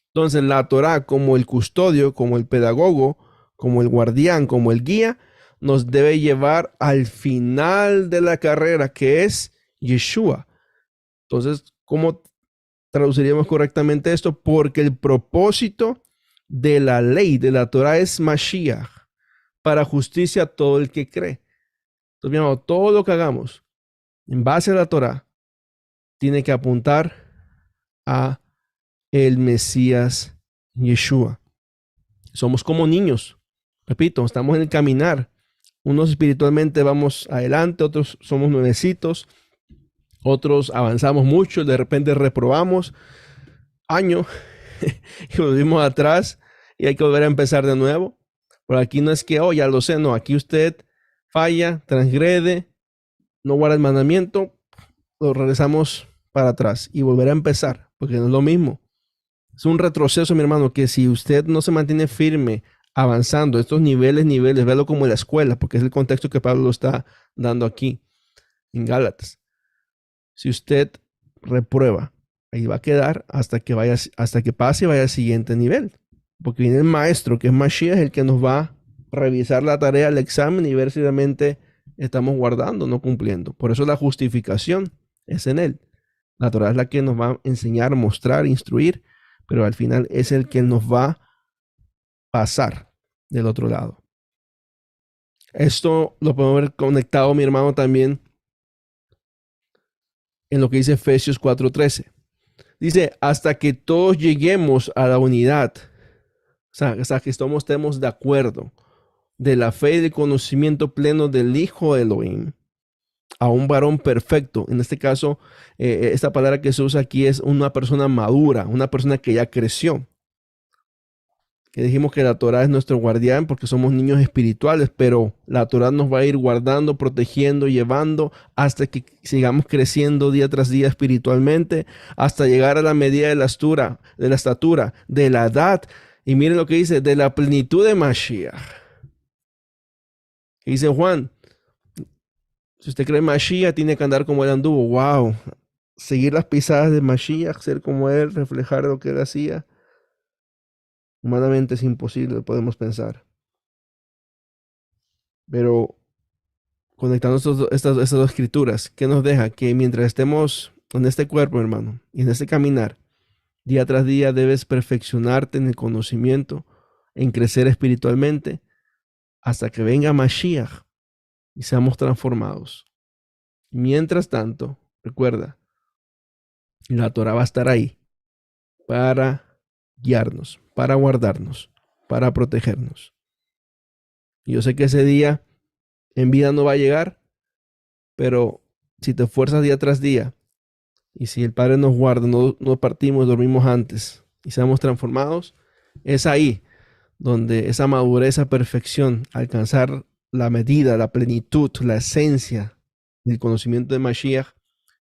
Entonces, la Torá, como el custodio, como el pedagogo, como el guardián, como el guía, nos debe llevar al final de la carrera, que es Yeshua. Entonces, ¿cómo traduciríamos correctamente esto? Porque el propósito de la ley, de la Torá, es Mashiach, para justicia a todo el que cree. Entonces, mi amado, todo lo que hagamos en base a la Torá tiene que apuntar a el Mesías Yeshua. Somos como niños. Repito, estamos en el caminar. Unos espiritualmente vamos adelante, otros somos nuevecitos, otros avanzamos mucho, de repente reprobamos año y volvimos atrás y hay que volver a empezar de nuevo. Pero aquí no es que, oh, ya lo sé, no, aquí usted falla, transgrede, no guarda el mandamiento, lo regresamos para atrás y volver a empezar, porque no es lo mismo. Es un retroceso, mi hermano, que si usted no se mantiene firme, avanzando, estos niveles, véalo como en la escuela, porque es el contexto que Pablo está dando aquí, en Gálatas. Si usted reprueba, ahí va a quedar hasta que pase y vaya al siguiente nivel. Porque viene el maestro, que es Mashiach, el que nos va a revisar la tarea, el examen y ver si realmente estamos guardando, no cumpliendo. Por eso la justificación es en él. La Torah es la que nos va a enseñar, mostrar, instruir, pero al final es el que nos va a pasar del otro lado. Esto lo podemos ver conectado, mi hermano, también en lo que dice Efesios 4:13. Dice, hasta que todos lleguemos a la unidad, o sea, hasta que estemos de acuerdo de la fe y del conocimiento pleno del Hijo de Elohim, a un varón perfecto. En este caso, esta palabra que se usa aquí es una persona madura, una persona que ya creció. Que dijimos que la Torah es nuestro guardián porque somos niños espirituales, pero la Torah nos va a ir guardando, protegiendo, llevando hasta que sigamos creciendo día tras día espiritualmente, hasta llegar a la medida de la estatura, de la edad. Y miren lo que dice, de la plenitud de Mashiach. Y dice Juan, si usted cree en Mashiach, tiene que andar como él anduvo. Wow, seguir las pisadas de Mashiach, ser como él, reflejar lo que él hacía. Humanamente es imposible, podemos pensar. Pero conectando estas dos escrituras, ¿qué nos deja? Que mientras estemos en este cuerpo, hermano, y en este caminar, día tras día debes perfeccionarte en el conocimiento, en crecer espiritualmente, hasta que venga Mashiach y seamos transformados. Mientras tanto, recuerda, la Torah va a estar ahí para guiarnos, para guardarnos, para protegernos. Yo sé que ese día en vida no va a llegar, pero si te esfuerzas día tras día y si el Padre nos guarda, no partimos, dormimos antes y seamos transformados, es ahí donde esa madurez, esa perfección, alcanzar la medida, la plenitud, la esencia del conocimiento de Mashiach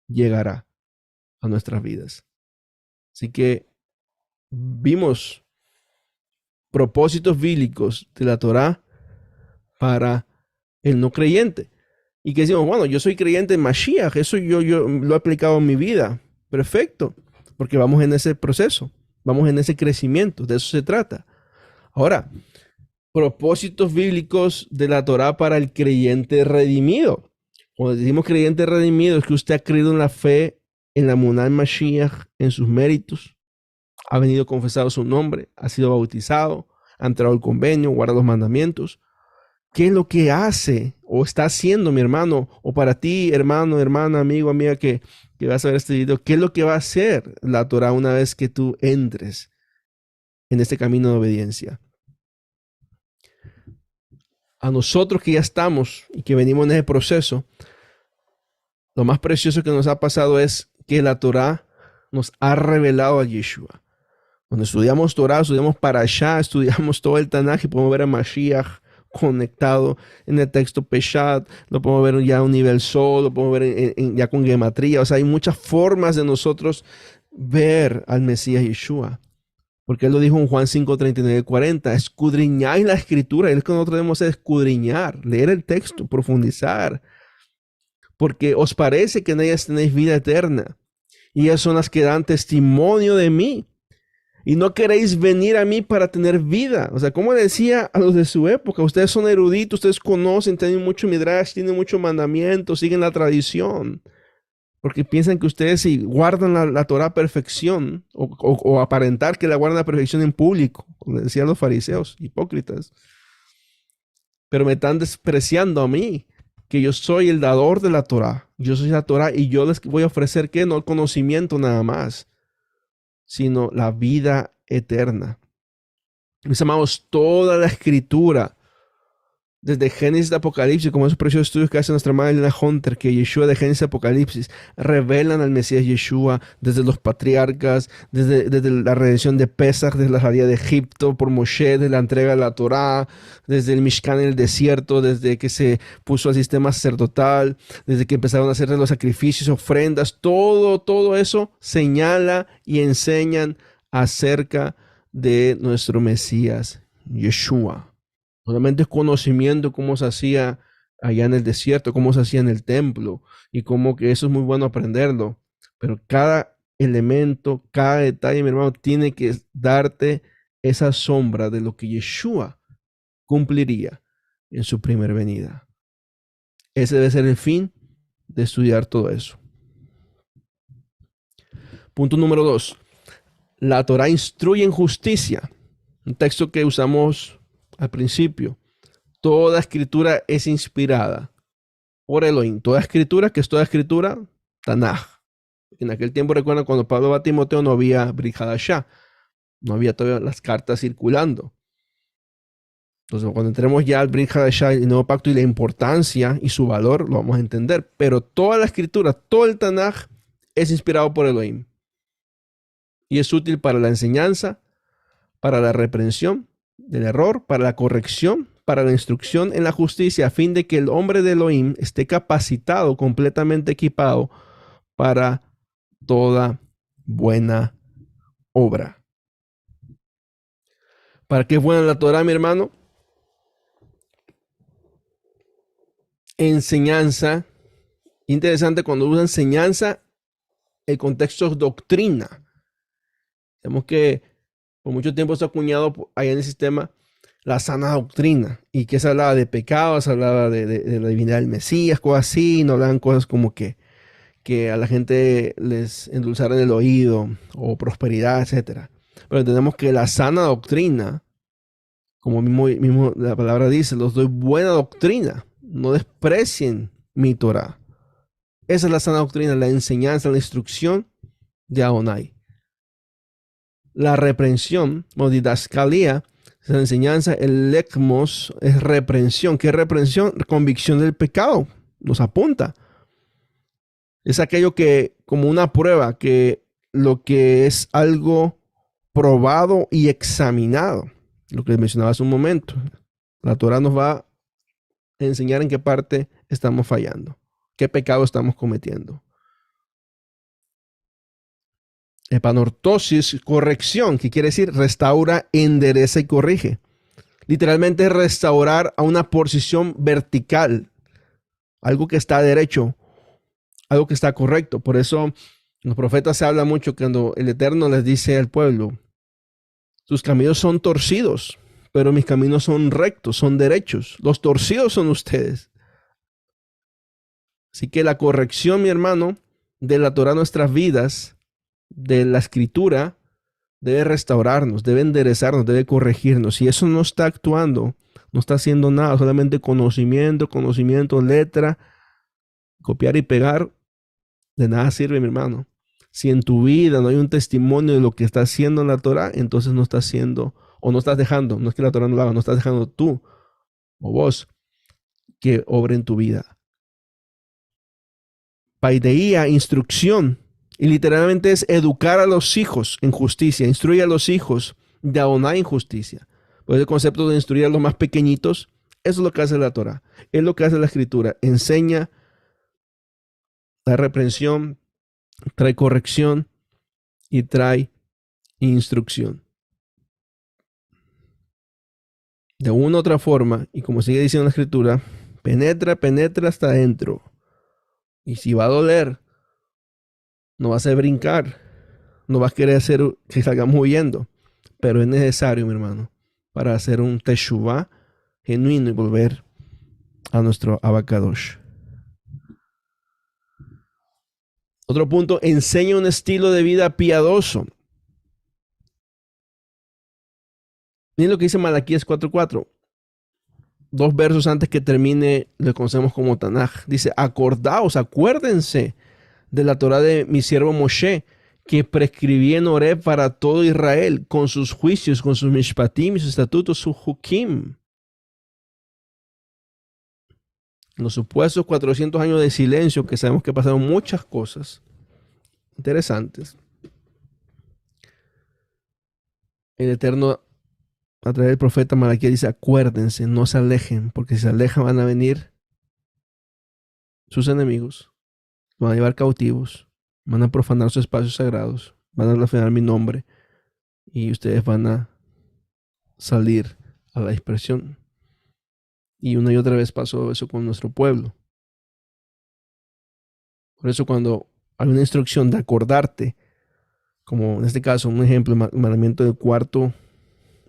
llegará a nuestras vidas. Así que vimos propósitos bíblicos de la Torá para el no creyente. Y que decimos, bueno, yo soy creyente en Mashiach, eso yo lo he aplicado en mi vida. Perfecto, porque vamos en ese proceso, vamos en ese crecimiento, de eso se trata. Ahora, propósitos bíblicos de la Torá para el creyente redimido. Cuando decimos creyente redimido, es que usted ha creído en la fe, en la Munah Mashiach, en sus méritos, ha venido confesado su nombre, ha sido bautizado, ha entrado al convenio, guarda los mandamientos. ¿Qué es lo que hace o está haciendo mi hermano? O para ti, hermano, hermana, amigo, amiga, que vas a ver este video, ¿qué es lo que va a hacer la Torah una vez que tú entres en este camino de obediencia? a nosotros que ya estamos y que venimos en ese proceso, lo más precioso que nos ha pasado es que la Torá nos ha revelado a Yeshua. Cuando estudiamos Torá, estudiamos Parashá, estudiamos todo el Tanaj y podemos ver a Mashiach conectado en el texto Peshat, lo podemos ver ya a un nivel Sol, lo podemos ver ya con gematría. O sea, hay muchas formas de nosotros ver al Mesías Yeshua. Porque él lo dijo en Juan 5, 39 y 40, escudriñáis la escritura. Es lo que nosotros debemos hacer, escudriñar, leer el texto, profundizar. Porque os parece que en ellas tenéis vida eterna. Y ellas son las que dan testimonio de mí. Y no queréis venir a mí para tener vida. O sea, como decía a los de su época, ustedes son eruditos, ustedes conocen, tienen mucho midrash, tienen mucho mandamiento, siguen la tradición. Porque piensan que ustedes si guardan la Torah a perfección o aparentar que la guardan a perfección en público, como decían los fariseos, hipócritas. Pero me están despreciando a mí, que yo soy el dador de la Torah. Yo soy la Torah y yo les voy a ofrecer ¿qué? No el conocimiento nada más, sino la vida eterna. Mis amados, toda la escritura, desde Génesis a Apocalipsis, como esos preciosos estudios que hace nuestra madre Elena Hunter, que Yeshua de Génesis a Apocalipsis, revelan al Mesías Yeshua desde los patriarcas, desde la redención de Pesach, desde la salida de Egipto por Moshe, desde la entrega de la Torá, desde el Mishkan en el desierto, desde que se puso el sistema sacerdotal, desde que empezaron a hacer los sacrificios, ofrendas, todo eso señala y enseñan acerca de nuestro Mesías Yeshua. Solamente es conocimiento cómo se hacía allá en el desierto, cómo se hacía en el templo y cómo que eso es muy bueno aprenderlo. Pero cada elemento, cada detalle, mi hermano, tiene que darte esa sombra de lo que Yeshua cumpliría en su primera venida. Ese debe ser el fin de estudiar todo eso. Punto número 2. La Torah instruye en justicia. Un texto que usamos al principio. Toda escritura es inspirada por Elohim. Toda escritura, que es toda escritura, Tanaj. En aquel tiempo, recuerdan, cuando Pablo va a Timoteo no había Brit Hadashah. No había todavía las cartas circulando. Entonces, cuando entremos ya al Brit Hadashah, el nuevo pacto y la importancia y su valor, lo vamos a entender. Pero toda la escritura, todo el Tanaj es inspirado por Elohim. Y es útil para la enseñanza, para la reprensión del error, para la corrección, para la instrucción en la justicia, a fin de que el hombre de Elohim esté capacitado, completamente equipado para toda buena obra. ¿Para qué es buena la Torah, mi hermano? Enseñanza. Interesante cuando usa enseñanza, el contexto es doctrina. Vemos que por mucho tiempo se ha acuñado allá en el sistema la sana doctrina, y que se hablaba de pecados, se hablaba de la divinidad del Mesías, cosas así, no hablaban cosas como que a la gente les endulzaran el oído o prosperidad, etc. Pero entendemos que la sana doctrina, como mismo la palabra dice, los doy buena doctrina, no desprecien mi Torah. Esa es la sana doctrina, la enseñanza, la instrucción de Adonai. La reprensión, o didascalía, es la enseñanza, el lekmos es reprensión. ¿Qué es reprensión? Convicción del pecado, nos apunta. Es aquello que, como una prueba, que lo que es algo probado y examinado, lo que mencionaba hace un momento. La Torah nos va a enseñar en qué parte estamos fallando, qué pecado estamos cometiendo. Epanortosis, corrección, que quiere decir restaura, endereza y corrige. Literalmente restaurar a una posición vertical, algo que está derecho, algo que está correcto. Por eso los profetas se habla mucho cuando el Eterno les dice al pueblo: sus caminos son torcidos, pero mis caminos son rectos, son derechos. Los torcidos son ustedes. Así que la corrección, mi hermano, de la Torah en nuestras vidas, de la escritura, debe restaurarnos, debe enderezarnos, debe corregirnos. Si eso no está actuando, no está haciendo nada, solamente conocimiento, letra, copiar y pegar, de nada sirve, mi hermano. Si en tu vida no hay un testimonio de lo que está haciendo en la Torah, entonces no está haciendo, o no estás dejando, no es que la Torah no lo haga, no estás dejando tú o vos que obra en tu vida. Paideía, instrucción. Y literalmente es educar a los hijos en justicia. Instruye a los hijos de Adonai en justicia. Pues el concepto de instruir a los más pequeñitos, eso es lo que hace la Torah. Es lo que hace la Escritura. Enseña, da reprensión, trae corrección y trae instrucción. De una u otra forma, y como sigue diciendo la Escritura, penetra hasta adentro. Y si va a doler, no vas a brincar, no vas a querer hacer que salgamos huyendo, pero es necesario, mi hermano, para hacer un teshuvah genuino y volver a nuestro Abacadosh. Otro punto, enseña un estilo de vida piadoso. Miren lo que dice Malaquías 4:4. 2 versos antes que termine, lo conocemos como Tanaj. Dice, acordaos, acuérdense de la Torah de mi siervo Moshe, que prescribí en Horeb para todo Israel, con sus juicios, con sus mishpatim, sus estatutos, sus hukim. Los supuestos 400 años de silencio, que sabemos que pasaron muchas cosas interesantes. El Eterno, a través del profeta Malaquías, dice, acuérdense, no se alejen, porque si se alejan van a venir sus enemigos, van a llevar cautivos, van a profanar sus espacios sagrados, van a blasfemar mi nombre, y ustedes van a salir a la dispersión. Y una y otra vez pasó eso con nuestro pueblo. Por eso cuando hay una instrucción de acordarte, como en este caso, un ejemplo, el mandamiento del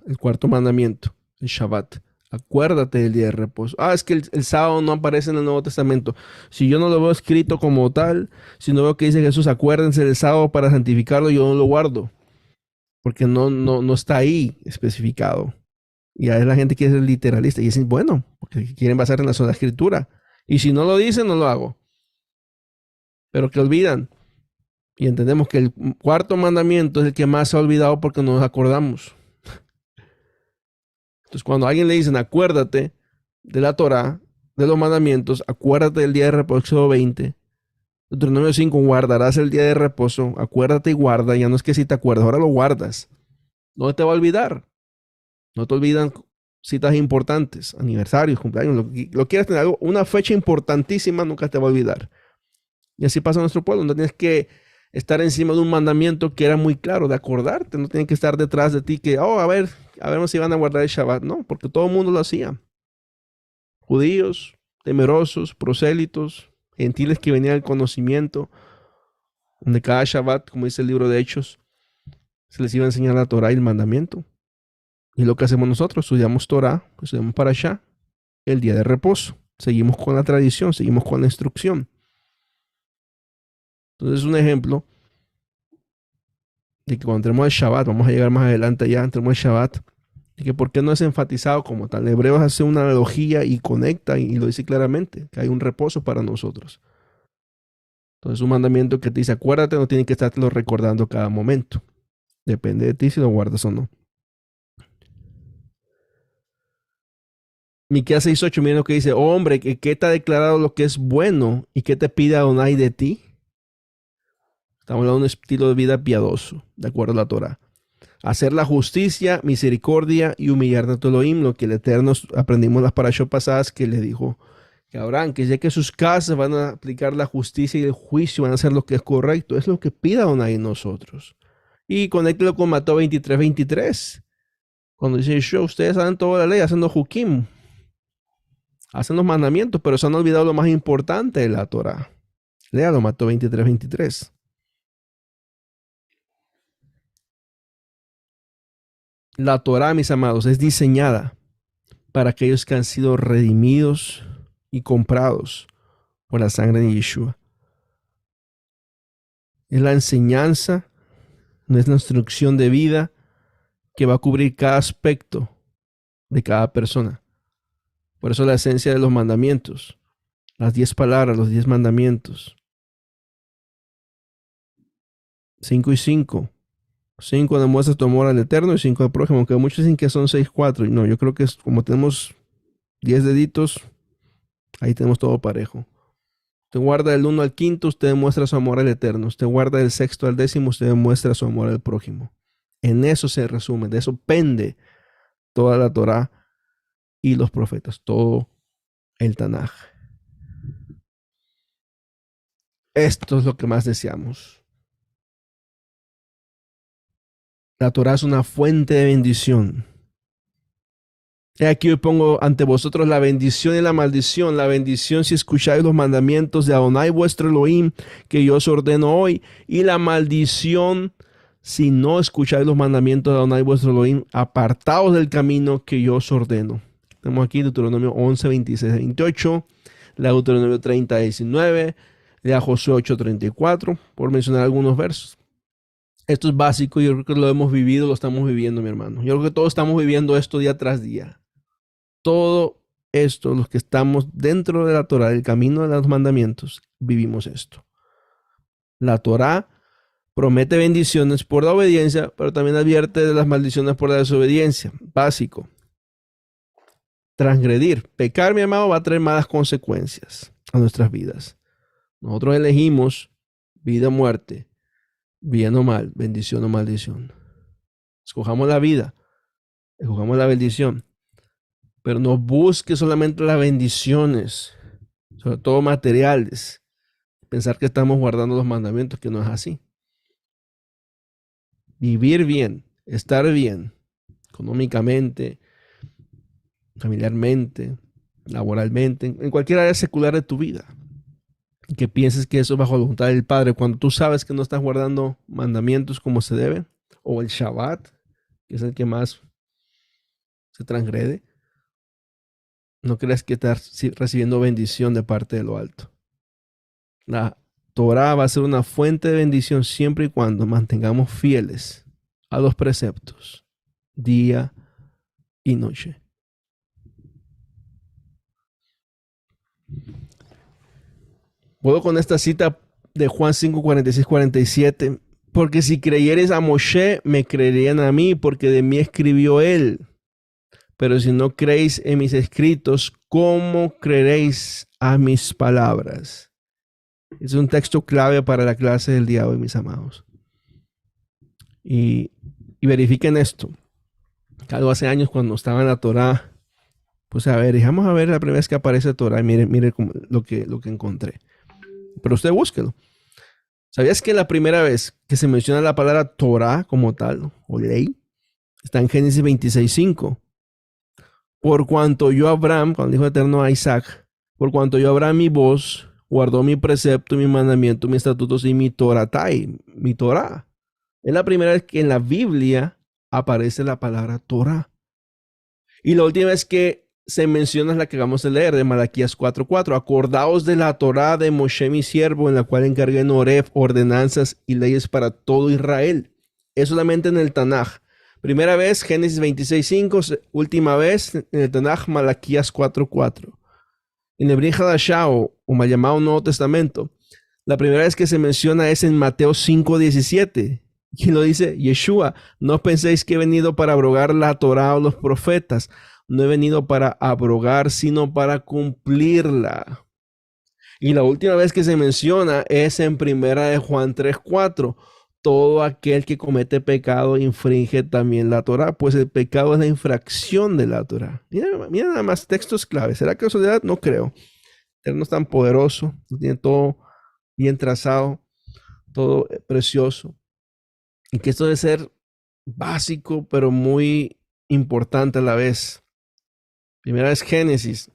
el cuarto mandamiento, el Shabbat. Acuérdate del día de reposo. Es que el sábado no aparece en el Nuevo Testamento. Si yo no lo veo escrito como tal, si no veo que dice Jesús, acuérdense del sábado para santificarlo, yo no lo guardo. Porque no está ahí especificado. Y a veces la gente quiere ser literalista. Y dicen, bueno, porque quieren basar en la sola escritura. Y si no lo dicen, no lo hago. Pero que olvidan. Y entendemos que el cuarto mandamiento es el que más se ha olvidado porque no nos acordamos. Entonces, cuando a alguien le dicen, acuérdate de la Torah, de los mandamientos, acuérdate del día de reposo, Éxodo 20, Deuteronomio 5, guardarás el día de reposo, acuérdate y guarda, ya no es que si te acuerdas, ahora lo guardas. No te va a olvidar. No te olvidan citas importantes, aniversarios, cumpleaños, lo quieras tener, una fecha importantísima, nunca te va a olvidar. Y así pasa en nuestro pueblo, no tienes que estar encima de un mandamiento que era muy claro, de acordarte, no tienen que estar detrás de ti que, a ver si van a guardar el Shabbat, no, porque todo el mundo lo hacía. Judíos, temerosos, prosélitos, gentiles que venían al conocimiento, donde cada Shabbat, como dice el libro de Hechos, se les iba a enseñar la Torah y el mandamiento. Y lo que hacemos nosotros, estudiamos Torah, estudiamos Parashá, el día de reposo. Seguimos con la tradición, seguimos con la instrucción. Entonces es un ejemplo de que cuando entremos al Shabbat, vamos a llegar más adelante ya, entremos al Shabbat, de que por qué no es enfatizado como tal. Hebreos hace una analogía y conecta y lo dice claramente, que hay un reposo para nosotros. Entonces un mandamiento que te dice, acuérdate, no tiene que estártelo recordando cada momento. Depende de ti si lo guardas o no. Miqueas 6:8, miren lo que dice, oh hombre, ¿qué te ha declarado lo que es bueno y qué te pide Adonai de ti? Estamos hablando de un estilo de vida piadoso, de acuerdo a la Torah. Hacer la justicia, misericordia y humillar a tu Elohim, lo que el Eterno aprendimos en las parashot pasadas, que le dijo que Abraham, que ya que sus casas van a aplicar la justicia y el juicio, van a hacer lo que es correcto, es lo que pida Adonai en nosotros. Y conéctelo con Mateo 23:23. Cuando dice yo, ustedes saben toda la ley haciendo hukim, hacen los mandamientos, pero se han olvidado lo más importante de la Torah. Léalo, Mateo 23:23. La Torah, mis amados, es diseñada para aquellos que han sido redimidos y comprados por la sangre de Yeshua. Es la enseñanza, no es la instrucción de vida que va a cubrir cada aspecto de cada persona. Por eso la esencia de los mandamientos, las 10 palabras, los 10 mandamientos. 5 y 5. 5 demuestras tu amor al Eterno y 5 al prójimo, aunque muchos dicen que son 6, 4. Y no, yo creo que es como tenemos 10 deditos, Ahí tenemos todo parejo. Usted guarda del 1 al 5, usted demuestra su amor al Eterno. Usted guarda del 6 al 10, usted demuestra su amor al prójimo. En eso se resume, de eso pende toda la Torá y los profetas, todo el Tanaj. Esto es lo que más deseamos. La Torá es una fuente de bendición. Aquí hoy pongo ante vosotros la bendición y la maldición. La bendición si escucháis los mandamientos de Adonai vuestro Elohim, que yo os ordeno hoy. Y la maldición si no escucháis los mandamientos de Adonai vuestro Elohim, apartaos del camino que yo os ordeno. Tenemos aquí Deuteronomio 11, 26, 28. La Deuteronomio 30, 19. La Josué 8, 34. Por mencionar algunos versos. Esto es básico, yo creo que lo hemos vivido, lo estamos viviendo, mi hermano. Yo creo que todos estamos viviendo esto día tras día. Todo esto, los que estamos dentro de la Torá, del camino de los mandamientos, vivimos esto. La Torá promete bendiciones por la obediencia, pero también advierte de las maldiciones por la desobediencia. Básico. Transgredir, pecar, mi amado, va a traer malas consecuencias a nuestras vidas. Nosotros elegimos vida o muerte, bien o mal, bendición o maldición. Escojamos la vida, escojamos la bendición. Pero no busque solamente las bendiciones, sobre todo materiales. Pensar que estamos guardando los mandamientos, que no es así. Vivir bien, estar bien, económicamente, familiarmente, laboralmente, en cualquier área secular de tu vida. Que pienses que eso es bajo la voluntad del Padre, cuando tú sabes que no estás guardando mandamientos como se debe, o el Shabbat, que es el que más se transgrede. No creas que estás recibiendo bendición de parte de lo alto. La Torá va a ser una fuente de bendición siempre y cuando mantengamos fieles a los preceptos día y noche. Puedo con esta cita de Juan 5, 46, 47. Porque si creyeres a Moshe, me creerían a mí, porque de mí escribió él. Pero si no creéis en mis escritos, ¿cómo creeréis a mis palabras? Es un texto clave para la clase del día de hoy, mis amados. Y verifiquen esto. Algo hace años cuando estaba en la Torá, pues a ver, vamos a ver la primera vez que aparece Torá y mire lo que encontré. Pero usted búsquelo. ¿Sabías que la primera vez que se menciona la palabra Torá como tal, o ley, está en Génesis 26:5? Por cuanto yo Abraham, cuando dijo eterno a Isaac, por cuanto yo Abraham mi voz, guardó mi precepto, mi mandamiento, mis estatutos y mi Toratai, mi Torá. Es la primera vez que en la Biblia aparece la palabra Torá. Y la última vez que se menciona es la que vamos a leer de Malaquías 4:4. Acordaos de la Torá de Moshe mi siervo, en la cual encargué en Horeb ordenanzas y leyes para todo Israel. Es solamente en el Tanaj. Primera vez, Génesis 26:5. Última vez, en el Tanaj, Malaquías 4:4. En el Brit Hadashah, o mal llamado Nuevo Testamento, la primera vez que se menciona es en Mateo 5:17. Y lo dice Yeshua: no penséis que he venido para abrogar la Torá o los profetas. No he venido para abrogar, sino para cumplirla. Y la última vez que se menciona es en Primera de Juan 3:4. Todo aquel que comete pecado infringe también la Torá, pues el pecado es la infracción de la Torá. Mira nada más textos claves. ¿Será casualidad? No creo. Él no es tan poderoso, tiene todo bien trazado, todo precioso. Y que esto debe ser básico, pero muy importante a la vez. Primera es Génesis.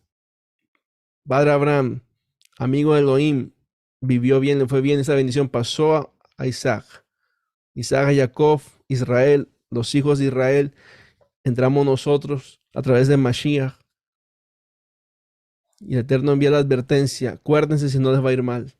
Padre Abraham, amigo de Elohim, vivió bien, le fue bien esa bendición, pasó a Isaac. Isaac a Jacob, Israel, los hijos de Israel, entramos nosotros a través de Mashiach. Y el Eterno envía la advertencia: acuérdense si no les va a ir mal.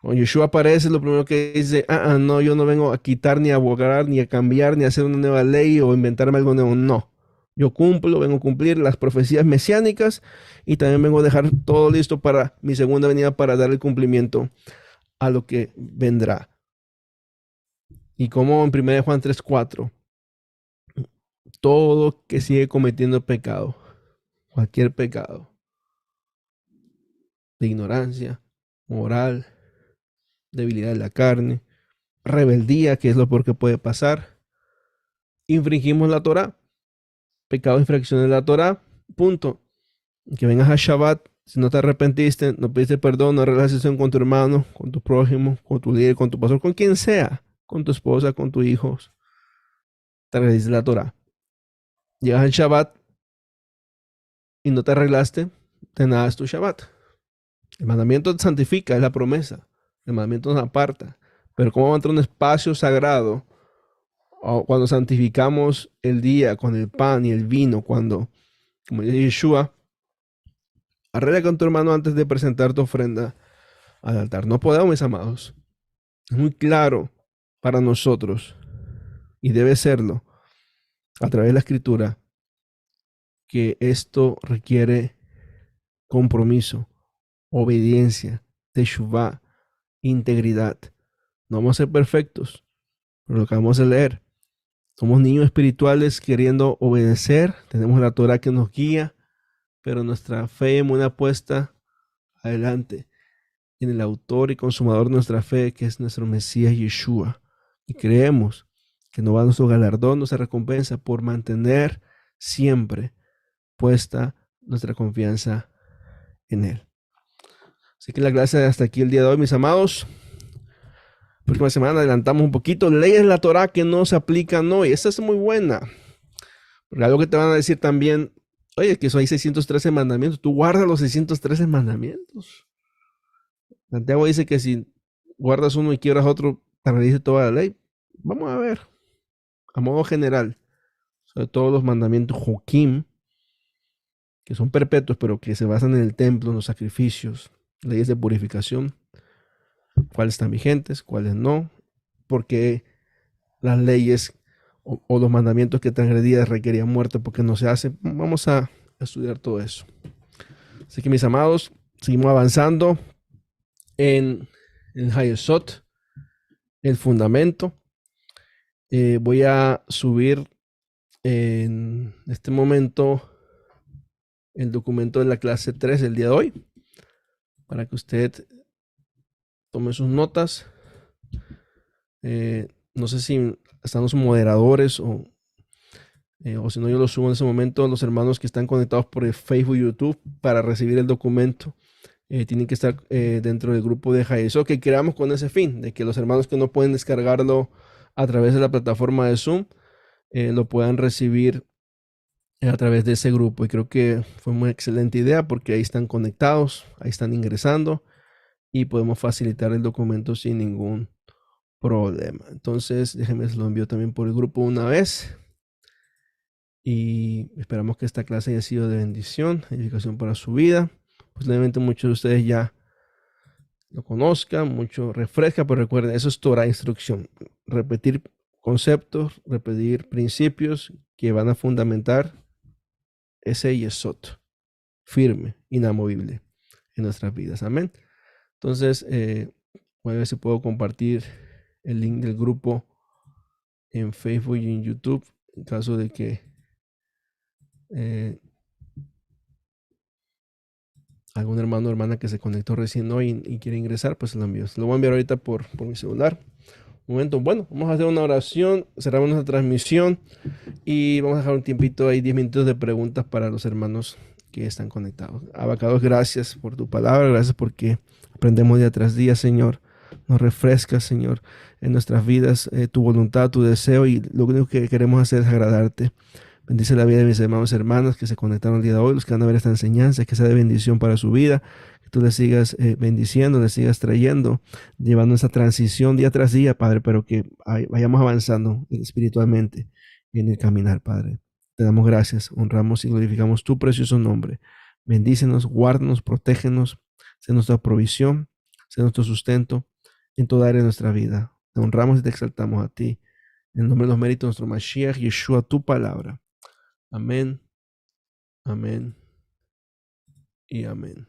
Cuando Yeshua aparece, lo primero que dice: no, yo no vengo a quitar, ni a abogar, ni a cambiar, ni a hacer una nueva ley o inventarme algo nuevo. No. Yo cumplo, vengo a cumplir las profecías mesiánicas y también vengo a dejar todo listo para mi segunda venida, para dar el cumplimiento a lo que vendrá. Y como en 1 Juan 3:4, todo que sigue cometiendo pecado, cualquier pecado, de ignorancia, moral, debilidad de la carne, rebeldía, que es lo peor que puede pasar. Infringimos la Torah, pecado de infracción de la Torah, punto. Que vengas a Shabbat, si no te arrepentiste, no pediste perdón, no relación con tu hermano, con tu prójimo, con tu líder, con tu pastor, con quien sea, con tu esposa, con tus hijos, te arreglaste la Torah. Llegas al Shabbat y no te arreglaste, de nada es tu Shabbat. El mandamiento te santifica, es la promesa. El mandamiento nos aparta. Pero ¿cómo va a entrar un espacio sagrado cuando santificamos el día con el pan y el vino? Cuando, como dice Yeshua, arregla con tu hermano antes de presentar tu ofrenda al altar. No podemos, mis amados. Es muy claro para nosotros, y debe serlo, a través de la Escritura, que esto requiere compromiso, obediencia, teshuvá, integridad. No vamos a ser perfectos, pero lo que vamos a leer. Somos niños espirituales queriendo obedecer. Tenemos la Torah que nos guía, pero nuestra fe es una puesta adelante en el autor y consumador de nuestra fe, que es nuestro Mesías Yeshua. Y creemos que no va nuestro galardón, nuestra recompensa, por mantener siempre puesta nuestra confianza en Él. Así que la clase hasta aquí el día de hoy, mis amados. Próxima semana adelantamos un poquito. Leyes la Torah que no se aplican hoy. Esta es muy buena. Porque algo que te van a decir también, oye, que hay 613 mandamientos. Tú guardas los 613 mandamientos. Santiago dice que si guardas uno y quiebras otro, te redice toda la ley. Vamos a ver, a modo general, sobre todo los mandamientos Joquim, que son perpetuos, pero que se basan en el templo, en los sacrificios, leyes de purificación, cuáles están vigentes, cuáles no, porque las leyes o los mandamientos que transgredías requerían muerte porque no se hace. Vamos a estudiar todo eso. Así que, mis amados, seguimos avanzando en el Hayesot, el fundamento. Voy a subir en este momento el documento de la clase 3 del día de hoy, para que usted tome sus notas. No sé si están los moderadores o si no, yo lo subo en ese momento. Los hermanos que están conectados por el Facebook y YouTube para recibir el documento tienen que estar dentro del grupo de Hayesot que creamos con ese fin, de que los hermanos que no pueden descargarlo a través de la plataforma de Zoom lo puedan recibir a través de ese grupo. Y creo que fue una excelente idea porque ahí están conectados, ahí están ingresando y podemos facilitar el documento sin ningún problema. Entonces, déjenme, lo envío también por el grupo una vez. Y esperamos que esta clase haya sido de bendición, edificación para su vida. Posiblemente muchos de ustedes ya lo conozcan, mucho refresca, pero recuerden, eso es Torah, instrucción. Repetir conceptos, repetir principios que van a fundamentar ese yesot firme, inamovible en nuestras vidas. Amén. Entonces, voy a ver si puedo compartir el link del grupo en Facebook y en YouTube, en caso de que algún hermano o hermana que se conectó recién hoy y quiere ingresar, pues lo envío. Se lo voy a enviar ahorita por mi celular. Un momento, bueno, vamos a hacer una oración, cerramos nuestra transmisión y vamos a dejar un tiempito ahí, 10 minutos de preguntas para los hermanos que están conectados. Abacados, gracias por tu palabra, gracias porque aprendemos día tras día, Señor. Nos refrescas, Señor, en nuestras vidas, tu voluntad, tu deseo, y lo único que queremos hacer es agradarte. Bendice la vida de mis hermanos y hermanas que se conectaron el día de hoy, los que van a ver esta enseñanza, que sea de bendición para su vida, que tú les sigas bendiciendo, les sigas trayendo, llevando esa transición día tras día, Padre, pero que vayamos avanzando espiritualmente en el caminar, Padre. Te damos gracias, honramos y glorificamos tu precioso nombre. Bendícenos, guárdanos, protégenos, sé nuestra provisión, sé nuestro sustento en toda área de nuestra vida. Te honramos y te exaltamos a ti. En el nombre de los méritos de nuestro Mashiach, Yeshua, tu palabra. Amén, amén y amén.